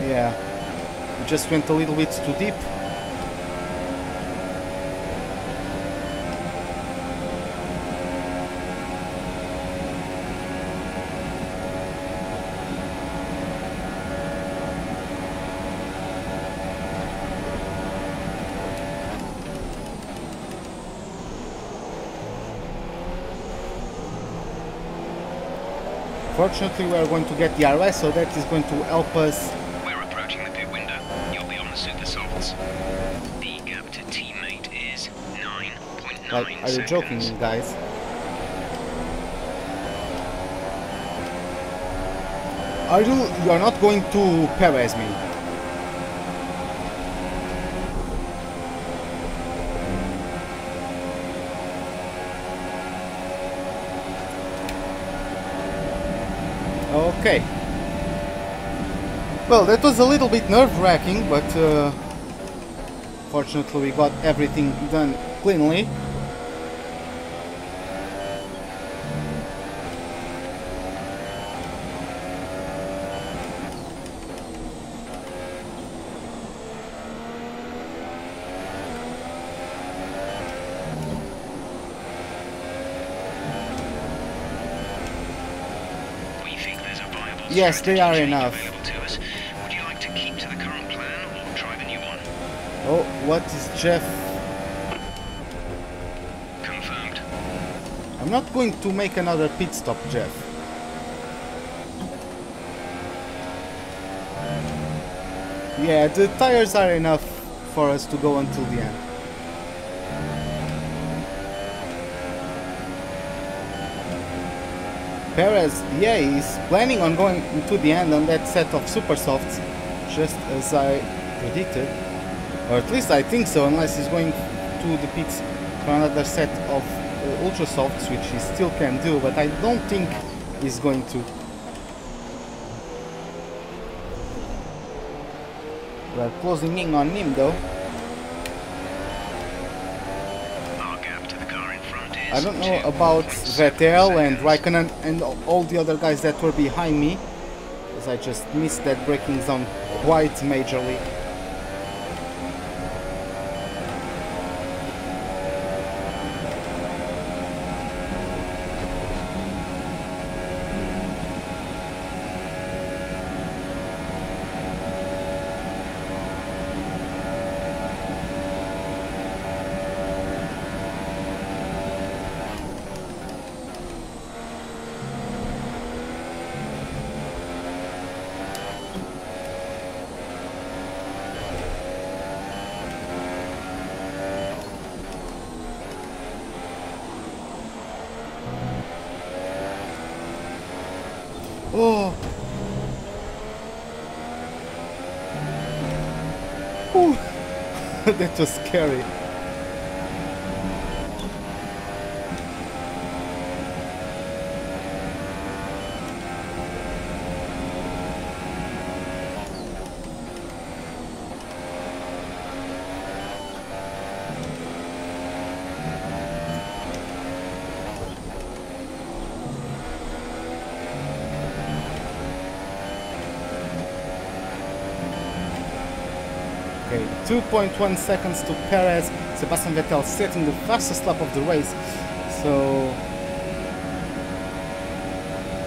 yeah, he just went a little bit too deep. Fortunately, we are going to get the RS, so that is going to help us. We're approaching the pit window. You'll be on the super softs. The gap to teammate is 9.9 Like, are you joking, guys? You are not going to Perez me? Okay. Well, that was a little bit nerve-wracking, but fortunately we got everything done cleanly. Yes, they are enough. Would you like to keep to the current plan or try the new one? Oh, what is Jeff? Confirmed. I'm not going to make another pit stop, Jeff. Yeah, the tires are enough for us to go until the end. Perez, yeah, he's planning on going to the end on that set of super softs, just as I predicted. Or at least I think so, unless he's going to the pits for another set of ultra softs, which he still can do, but I don't think he's going to. We're closing in on him though. I don't know about Vettel and Raikkonen and all the other guys that were behind me, because I just missed that braking zone quite majorly. Oh. Ooh. That was scary. 2.1 seconds to Perez. Sebastian Vettel setting the fastest lap of the race. So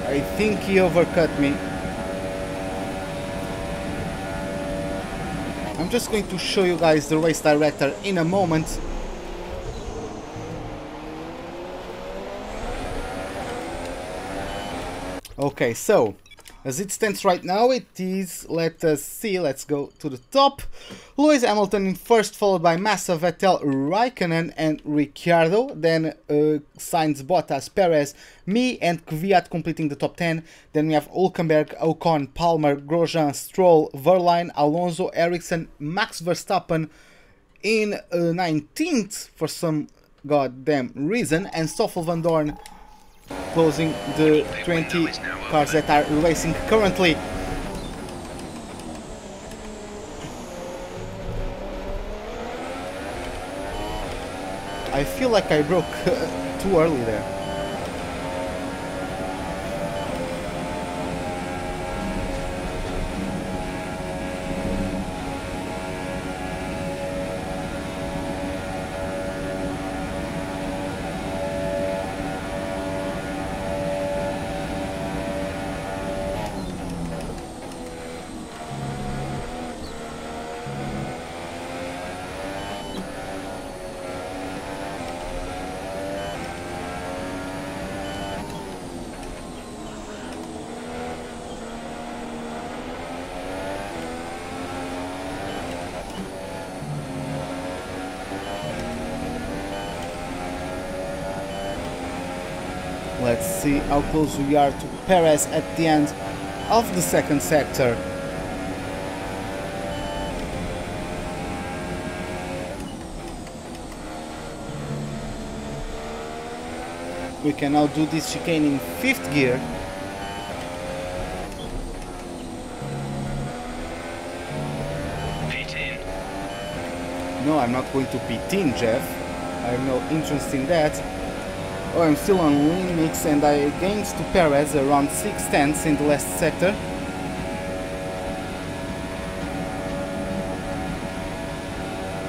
I think he overcut me. I'm just going to show you guys the race director in a moment. Okay, so as it stands right now, it is, let us see, let's go to the top. Lewis Hamilton in first, followed by Massa, Vettel, Raikkonen and Ricciardo. Then Sainz, Bottas, Perez, me and Kvyat completing the top 10. Then we have Hülkenberg, Ocon, Palmer, Grosjean, Stroll, Verline, Alonso, Ericsson, Max Verstappen in 19th for some goddamn reason, and Stoffel Van Dorn closing the 20 cars that are racing currently. I feel like I broke too early there. Let's see how close we are to Perez at the end of the second sector. We can now do this chicane in 5th gear. Pit in. No, I'm not going to pit in, Jeff. I have no interest in that. Oh, I'm still on lean mix and I gained to Perez around 6/10 in the last sector.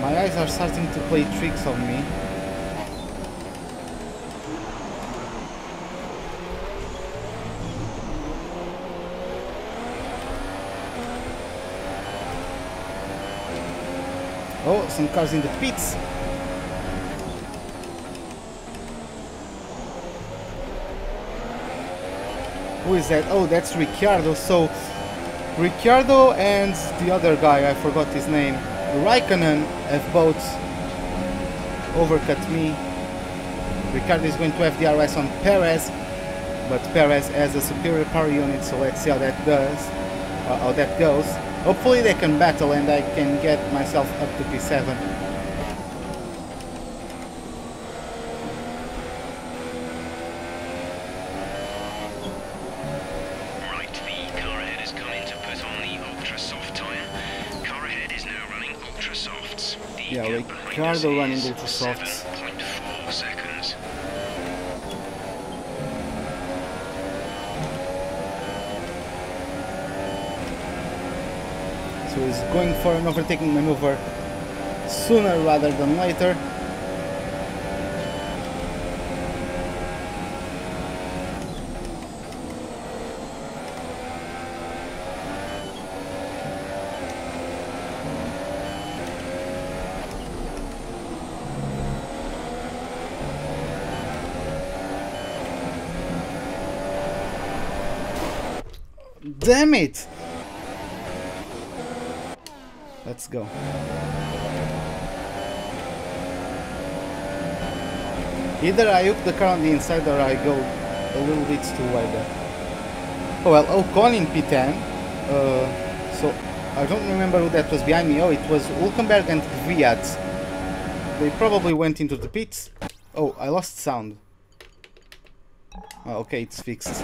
My eyes are starting to play tricks on me. Oh, some cars in the pits. Who is that? Oh, that's Ricciardo. So Ricciardo and the other guy, I forgot his name, Raikkonen, have both overcut me. Ricciardo is going to have DRS on Perez, but Perez has a superior power unit, so let's see how that goes. Hopefully they can battle and I can get myself up to P7. Yeah, Ricciardo running ultra softs. 7.4 seconds. So he's going for an overtaking maneuver sooner rather than later. Damn it! Let's go. Either I hook the car on the inside or I go a little bit too wide there. Oh well, Ocon in P10. So I don't remember who that was behind me. Oh, it was Hülkenberg and Kvyat. They probably went into the pits. Oh, I lost sound. Oh, okay, it's fixed.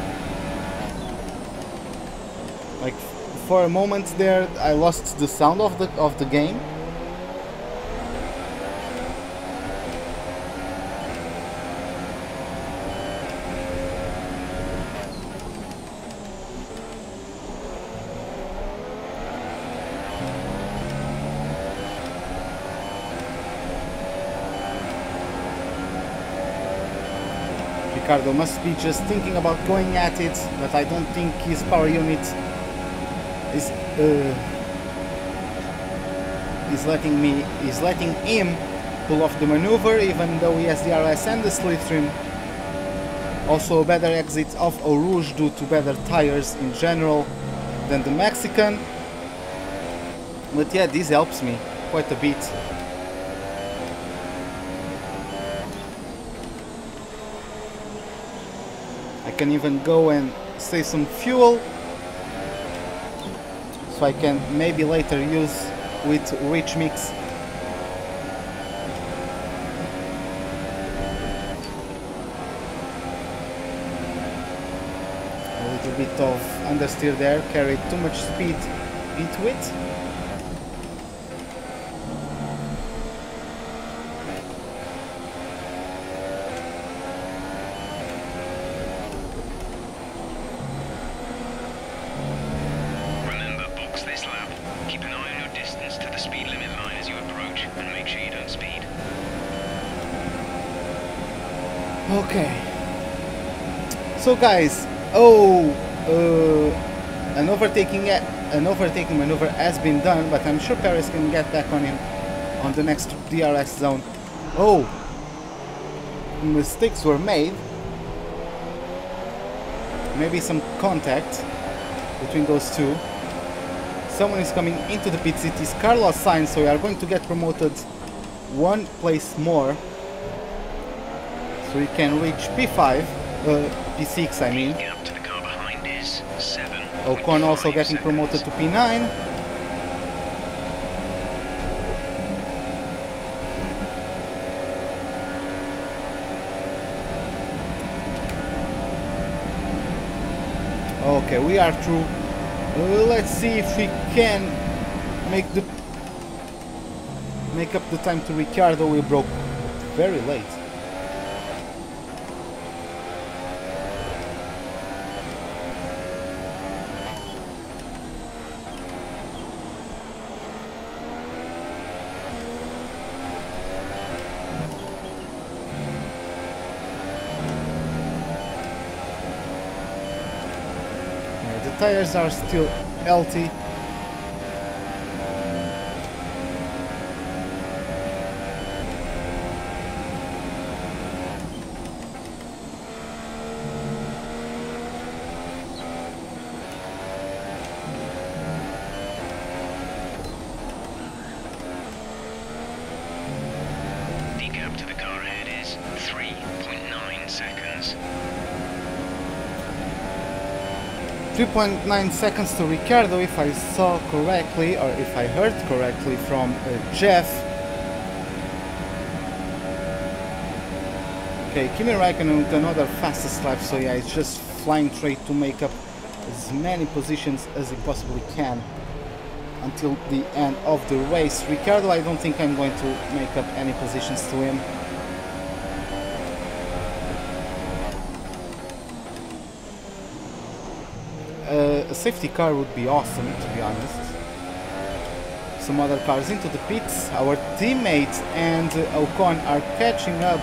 Like for a moment there, I lost the sound of the game. Ricciardo must be just thinking about going at it, but I don't think his power unit is letting him pull off the maneuver, even though he has the RS and the slipstream. Also a better exit of Eau Rouge due to better tires in general than the Mexican. But yeah, this helps me quite a bit. I can even go and save some fuel, so I can maybe later use with rich mix. A little bit of understeer there, carried too much speed into it. Okay, so guys, an overtaking maneuver has been done, but I'm sure Perez can get back on him on the next DRS zone. Oh, mistakes were made. Maybe some contact between those two. Someone is coming into the pits. It is Carlos Sainz, so we are going to get promoted one place more. So we can reach P5, P6 I mean. Ocon also getting promoted to P9. Okay, we are through. Let's see if we can make up the time to Ricciardo. We broke very late. Tires are still healthy. The gap to the car ahead is 3.9 seconds. 3.9 seconds to Ricciardo, if I saw correctly, or if I heard correctly from Jeff. Okay, Kimi Räikkönen with another fastest lap, so yeah, it's just flying straight to make up as many positions as he possibly can until the end of the race. Ricciardo, I don't think I'm going to make up any positions to him. A safety car would be awesome, to be honest. Some other cars into the pits. Our teammates and Ocon are catching up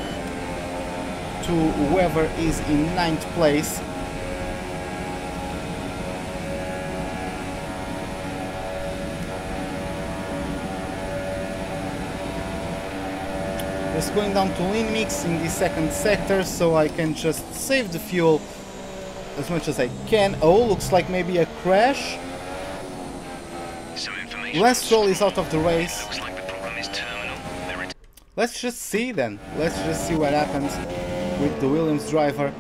to whoever is in 9th place. Just going down to lean mix in the second sector, so I can just save the fuel as much as I can. Oh, looks like maybe a crash. Lance Stroll is out of the race. Looks like the problem is terminal. Let's just see then. Let's just see what happens with the Williams driver.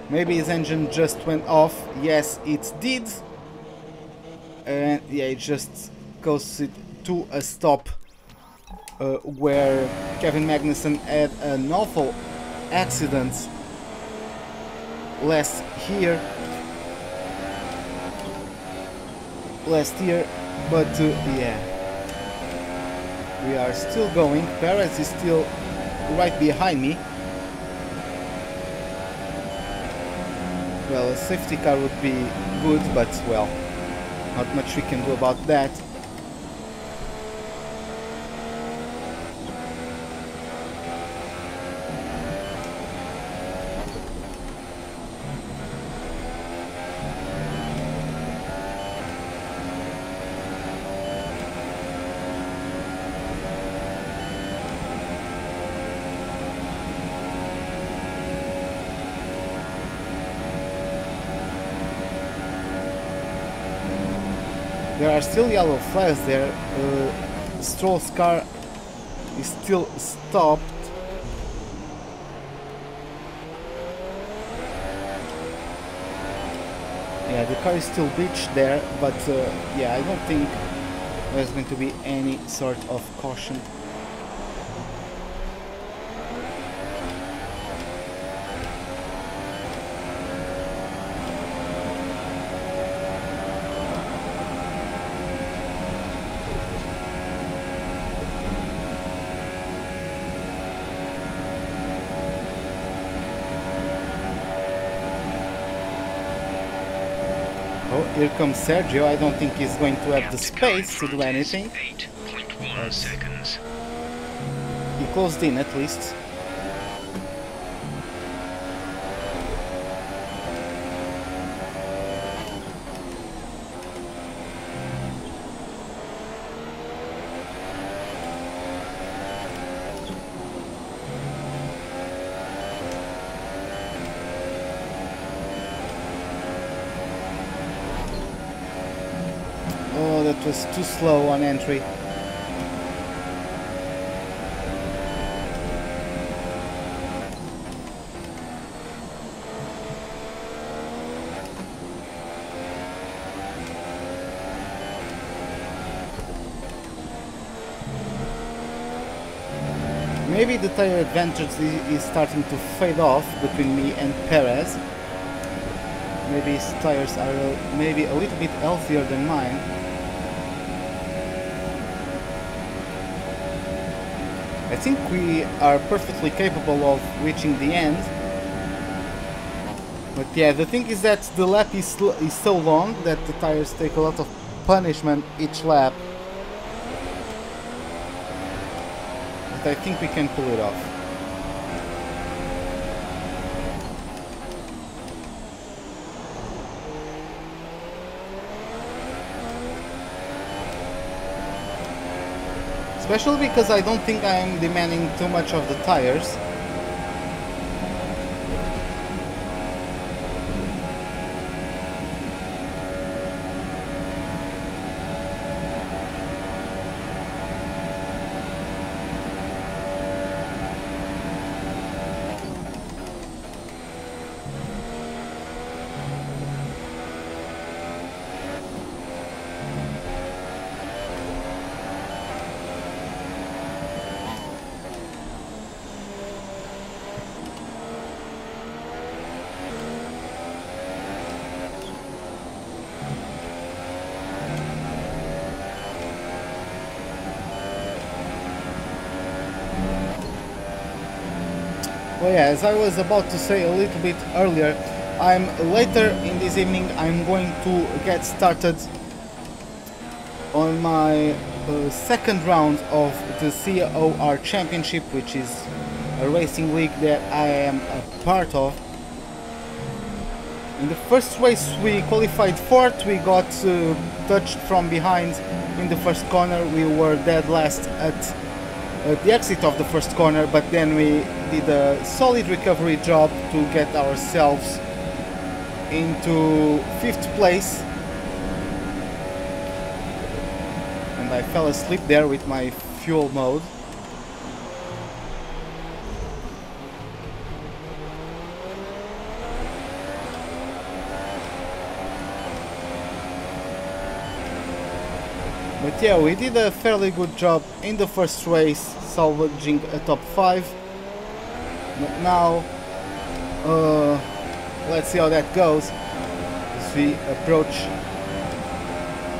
Maybe his engine just went off. Yes, it did. And yeah, it just goes to a stop where Kevin Magnussen had an awful accident last year, but yeah, we are still going. Perez is still right behind me. Well, a safety car would be good, but well, not much we can do about that. There are still yellow flags there. Stroll's car is still stopped. Yeah, the car is still beached there, but yeah, I don't think there's going to be any sort of caution. Oh, here comes Sergio. I don't think he's going to have the space to do anything. 8.1 seconds. He closed in at least. Oh, that was too slow on entry. Maybe the tire advantage is starting to fade off between me and Perez. Maybe his tires are maybe a little bit healthier than mine. I think we are perfectly capable of reaching the end. But yeah, the thing is that the lap is so long that the tires take a lot of punishment each lap. But I think we can pull it off. Especially because I don't think I'm demanding too much of the tires. Well, yeah, as I was about to say a little bit earlier, later in this evening I'm going to get started on my second round of the COR Championship, which is a racing league that I am a part of. In the first race we qualified fourth, we got touched from behind in the first corner, we were dead last at the exit of the first corner, but then we did a solid recovery job to get ourselves into 5th place. And I fell asleep there with my fuel mode. But yeah, we did a fairly good job in the first race, salvaging a top 5. But now, let's see how that goes as we approach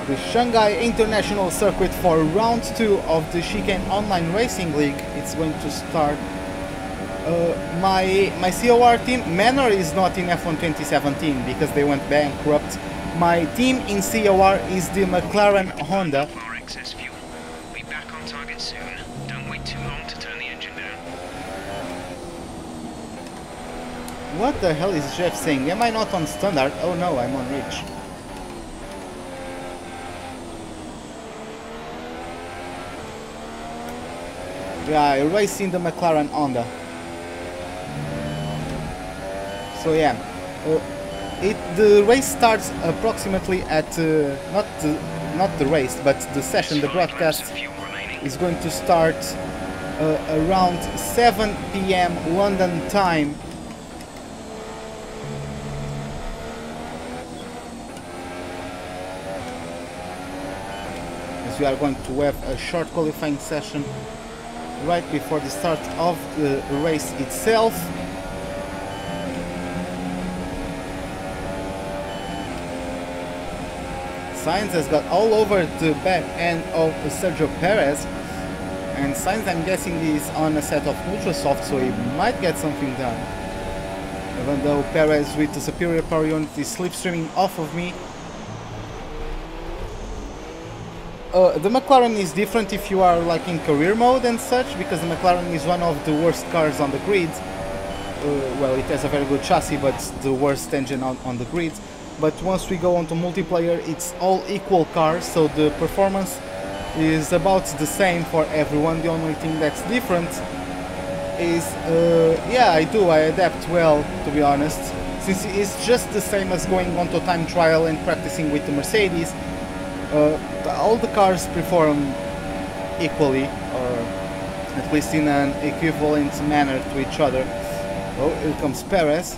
the Shanghai International Circuit for round 2 of the Chicane Online Racing League. It's going to start. My COR team, Manor, is not in F1 2017 because they went bankrupt. My team in COR is the McLaren Honda. Our excess fuel. Be back on target soon. Don't wait too long to turn the engine down. What the hell is Jeff saying? Am I not on standard? Oh no, I'm on rich. Yeah, I race in the McLaren Honda. So yeah. The race starts approximately at not not the race, but the session, the broadcast is going to start around 7 p.m. London time. As we are going to have a short qualifying session right before the start of the race itself. Sainz has got all over the back end of Sergio Perez, and Sainz, I'm guessing, is on a set of ultra soft, so he might get something done. Even though Perez with the superior power unit is slipstreaming off of me. The McLaren is different if you are like in career mode and such, because the McLaren is one of the worst cars on the grid. Well, it has a very good chassis, but the worst engine on the grid. But once we go on to multiplayer, it's all equal cars, so the performance is about the same for everyone. The only thing that's different is, yeah, I adapt well, to be honest, since it's just the same as going on to time trial and practicing with the Mercedes. All the cars perform equally, or at least in an equivalent manner to each other. Oh, here comes Perez.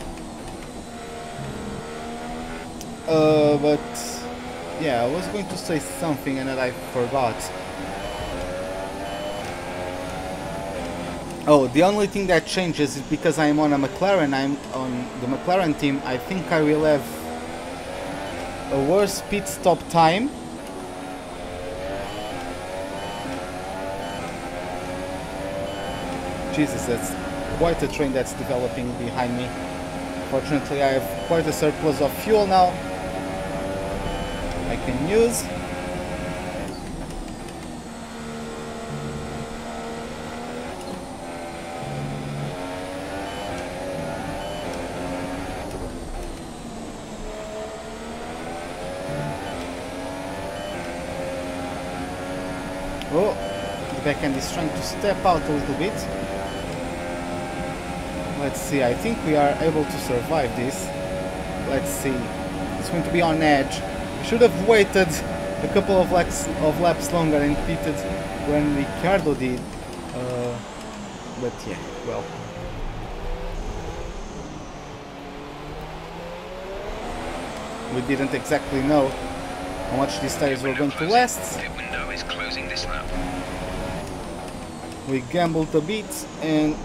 But yeah, I was going to say something and then I forgot. Oh, the only thing that changes is because I'm on a McLaren, I'm on the McLaren team, I think I will have a worse pit stop time. Jesus, that's quite a train that's developing behind me. Fortunately, I have quite a surplus of fuel now I can use. Oh, the back end is trying to step out a little bit. Let's see, I think we are able to survive this. Let's see, it's going to be on edge. Should have waited a couple of laps longer and pitted when Ricciardo did, but yeah, well. We didn't exactly know how much these tires were going to last. Pit window is closing this lap. We gambled a bit and,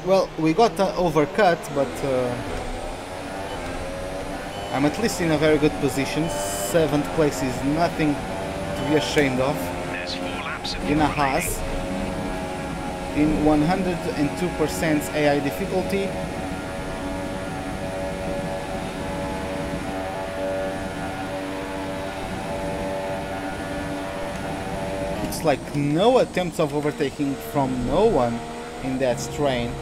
well, we got overcut, but I'm at least in a very good position. 7th place is nothing to be ashamed of. There's 4 laps of In a Haas, in 102% AI difficulty. It's like no attempts of overtaking from no one in that strain.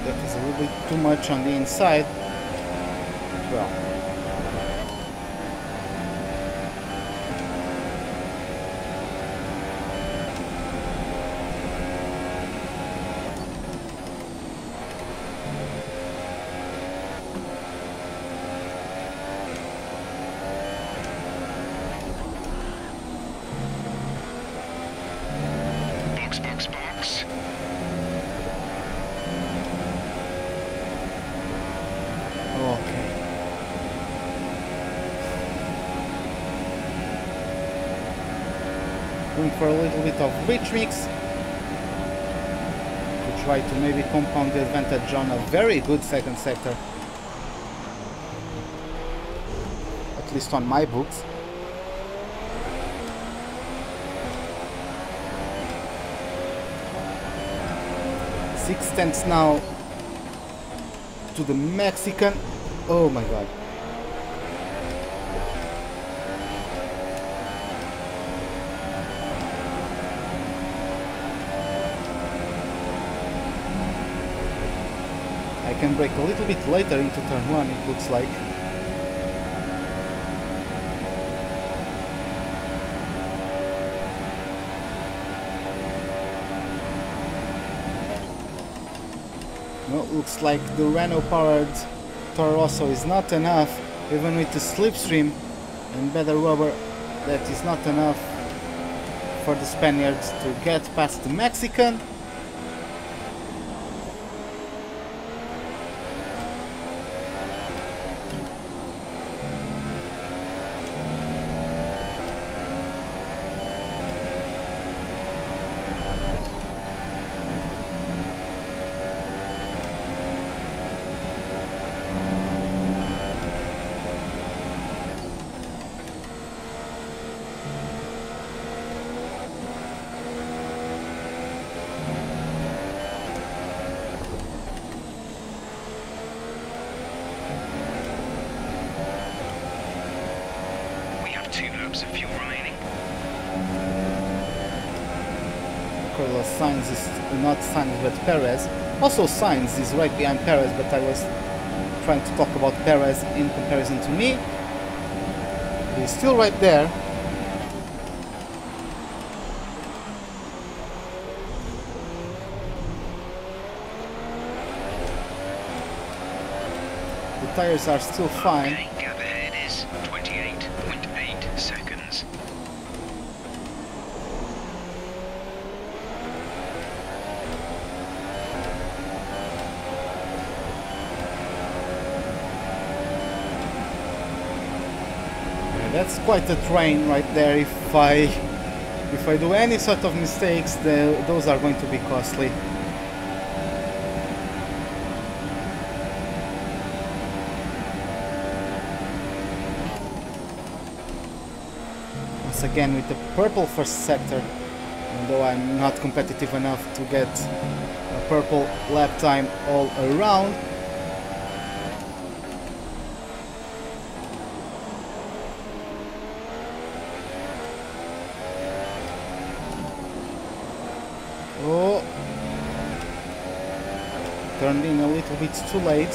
That is a little bit too much on the inside. Well, box. okay. Going for a little bit of reach mix to try to maybe compound the advantage on a very good second sector, at least on my books. Six tenths now to the Mexican. Oh my god. I can brake a little bit later into turn 1, it looks like. Well, looks like the Renault-powered Toro Rosso is not enough, even with the slipstream and better rubber. That is not enough for the Spaniards to get past the Mexican. Of fuel remaining. Carlos Sainz is not Sainz but Perez. Also Sainz is right behind Perez, but I was trying to talk about Perez in comparison to me. He's still right there. The tires are still fine. Okay, gap ahead is 28.8 seconds. That's quite a train right there. If I do any sort of mistakes, those are going to be costly. Once again with the purple first sector, although I'm not competitive enough to get a purple lap time all around. Oh, turned in a little bit too late.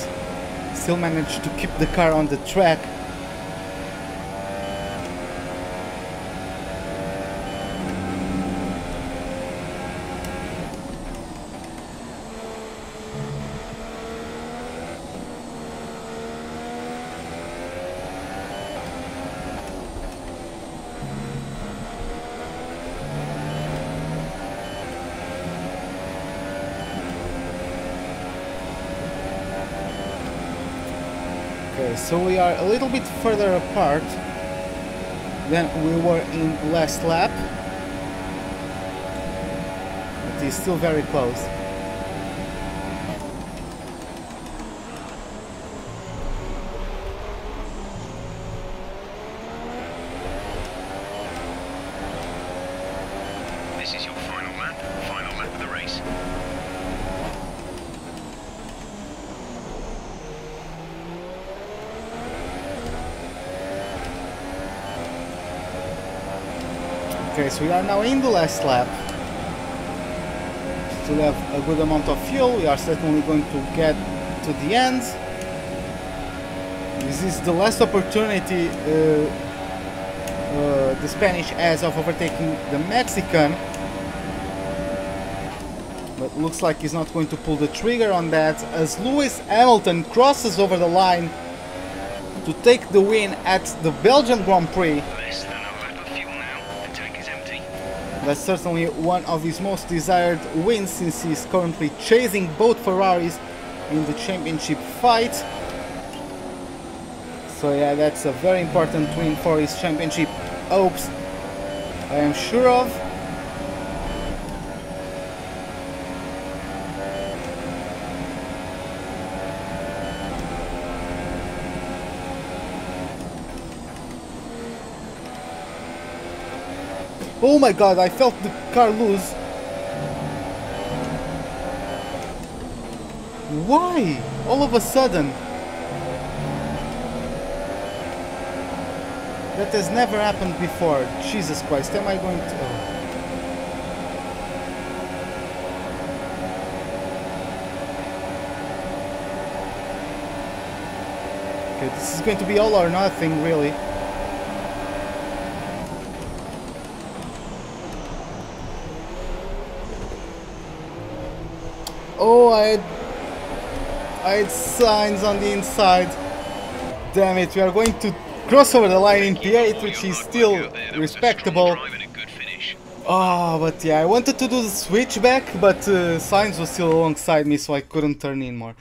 Still managed to keep the car on the track. Okay, so we are a little bit further apart than we were in last lap, but it's still very close. This is your final lap of the race. Okay, so we are now in the last lap. Still have a good amount of fuel. We are certainly going to get to the end. This is the last opportunity the Spanish has of overtaking the Mexican. But looks like he's not going to pull the trigger on that as Lewis Hamilton crosses over the line to take the win at the Belgian Grand Prix. That's certainly one of his most desired wins, since he's currently chasing both Ferraris in the championship fight. So yeah, that's a very important win for his championship hopes, I am sure of. Oh my god, I felt the car lose. Why? All of a sudden? That has never happened before. Jesus Christ, am I going to... Okay, this is going to be all or nothing, really. Oh, It's signs on the inside. Damn it, we are going to cross over the line in P8, which is still respectable. Oh, but yeah, I wanted to do the switchback, but Sainz was still alongside me, so I couldn't turn in more.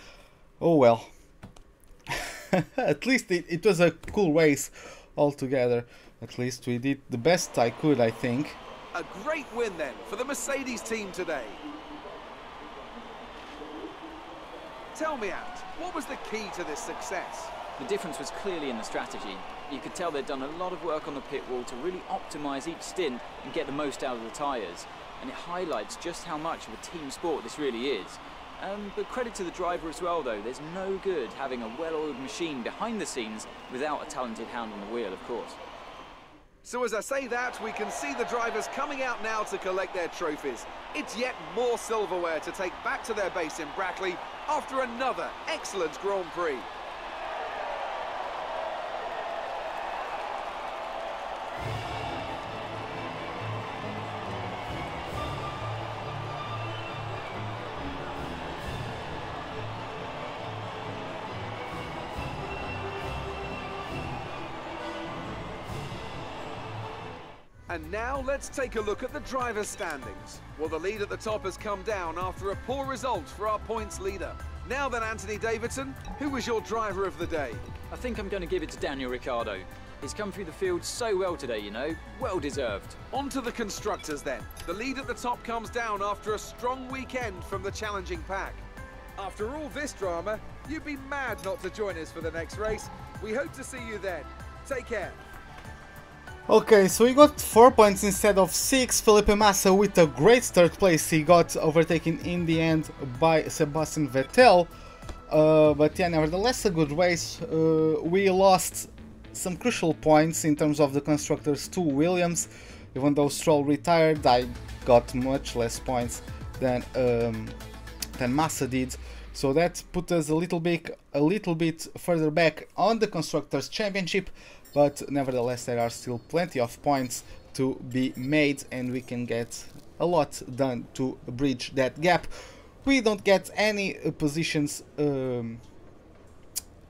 Oh well. At least it was a cool race altogether. At least we did the best I could, I think. A great win then for the Mercedes team today. Tell me, Ant, what was the key to this success? The difference was clearly in the strategy. You could tell they'd done a lot of work on the pit wall to really optimise each stint and get the most out of the tyres. And it highlights just how much of a team sport this really is. But credit to the driver as well, though. There's no good having a well-oiled machine behind the scenes without a talented hand on the wheel, of course. So as I say that, we can see the drivers coming out now to collect their trophies. It's yet more silverware to take back to their base in Brackley after another excellent Grand Prix. And now let's take a look at the driver's standings. Well, the lead at the top has come down after a poor result for our points leader. Now then, Anthony Davidson, who was your driver of the day? I think I'm going to give it to Daniel Ricciardo. He's come through the field so well today, you know. Well deserved. On to the constructors then. The lead at the top comes down after a strong weekend from the challenging pack. After all this drama, you'd be mad not to join us for the next race. We hope to see you then. Take care. Okay, so we got 4 points instead of 6. Felipe Massa with a great third place. He got overtaken in the end by Sebastian Vettel. But yeah, nevertheless a good race. We lost some crucial points in terms of the constructors to Williams. Even though Stroll retired, I got much less points than Massa did. So that put us a little bit further back on the Constructors' Championship. But nevertheless, there are still plenty of points to be made, and we can get a lot done to bridge that gap. We don't get any positions,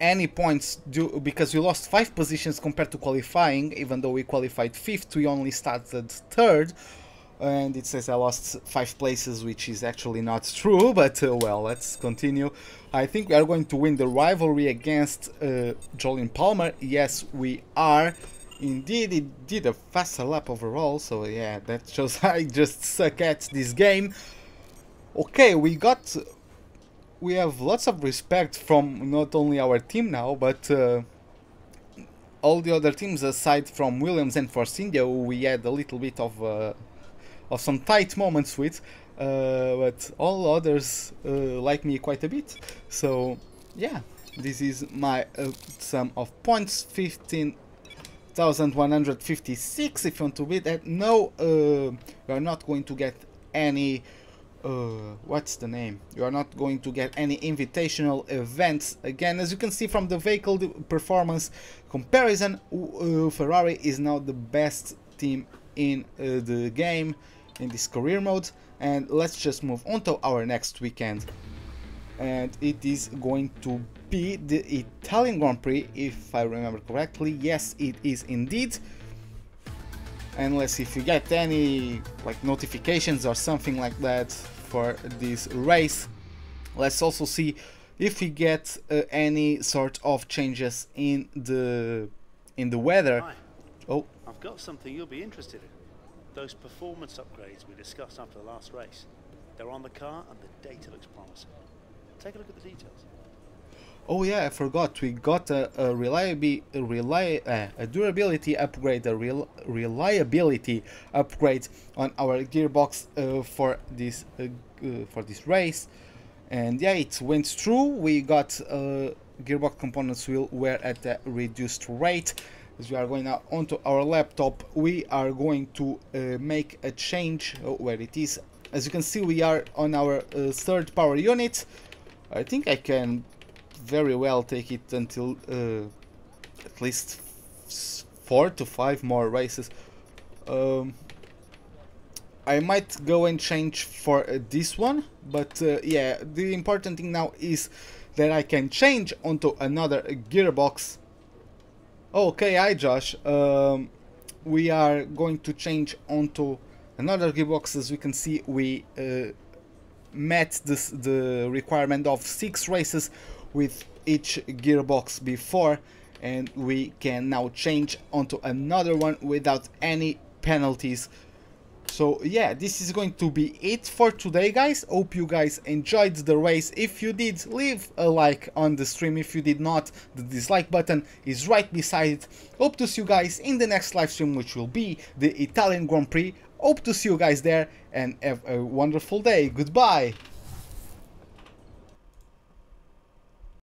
any points due because we lost 5 positions compared to qualifying. Even though we qualified 5th, we only started 3rd. And it says I lost 5 places, which is actually not true, but well, let's continue. I think we are going to win the rivalry against Jolyon Palmer. Yes, we are. Indeed, it did a faster lap overall, so yeah, that shows I just suck at this game. Okay, we have lots of respect from not only our team now, but all the other teams aside from Williams and Force India, who we had a little bit of some tight moments with, but all others like me quite a bit. So yeah, this is my sum of points, 15,156 if you want to beat that. No, you are not going to get any what's the name? You are not going to get any invitational events. Again, as you can see from the vehicle performance comparison, Ferrari is now the best team in the game in this career mode. And let's just move on to our next weekend, and it is going to be the Italian Grand Prix, if I remember correctly. Yes, it is indeed. And let's see if you get any like notifications or something like that for this race. Let's also see if we get any sort of changes in the weather. Hi. Oh, I've got something you'll be interested in. Those performance upgrades we discussed after the last race. They're on the car and the data looks promising. Take a look at the details. oh yeah, I forgot. We got a durability upgrade, a reliability upgrade on our gearbox for this race. And yeah, it went through. We got gearbox components were at a reduced rate. As we are going now onto our laptop, we are going to make a change. Oh, where it is. As you can see, we are on our 3rd power unit. I think I can very well take it until at least 4 to 5 more races. I might go and change for this one, but yeah, the important thing now is that I can change onto another gearbox. Okay, hi Josh. We are going to change onto another gearbox. As we can see, we met the requirement of 6 races with each gearbox before, and we can now change onto another one without any penalties. So yeah, this is going to be it for today, guys. Hope you guys enjoyed the race. If you did, leave a like on the stream. If you did not, the dislike button is right beside it. Hope to see you guys in the next live stream, which will be the Italian Grand Prix. Hope to see you guys there, and have a wonderful day. Goodbye.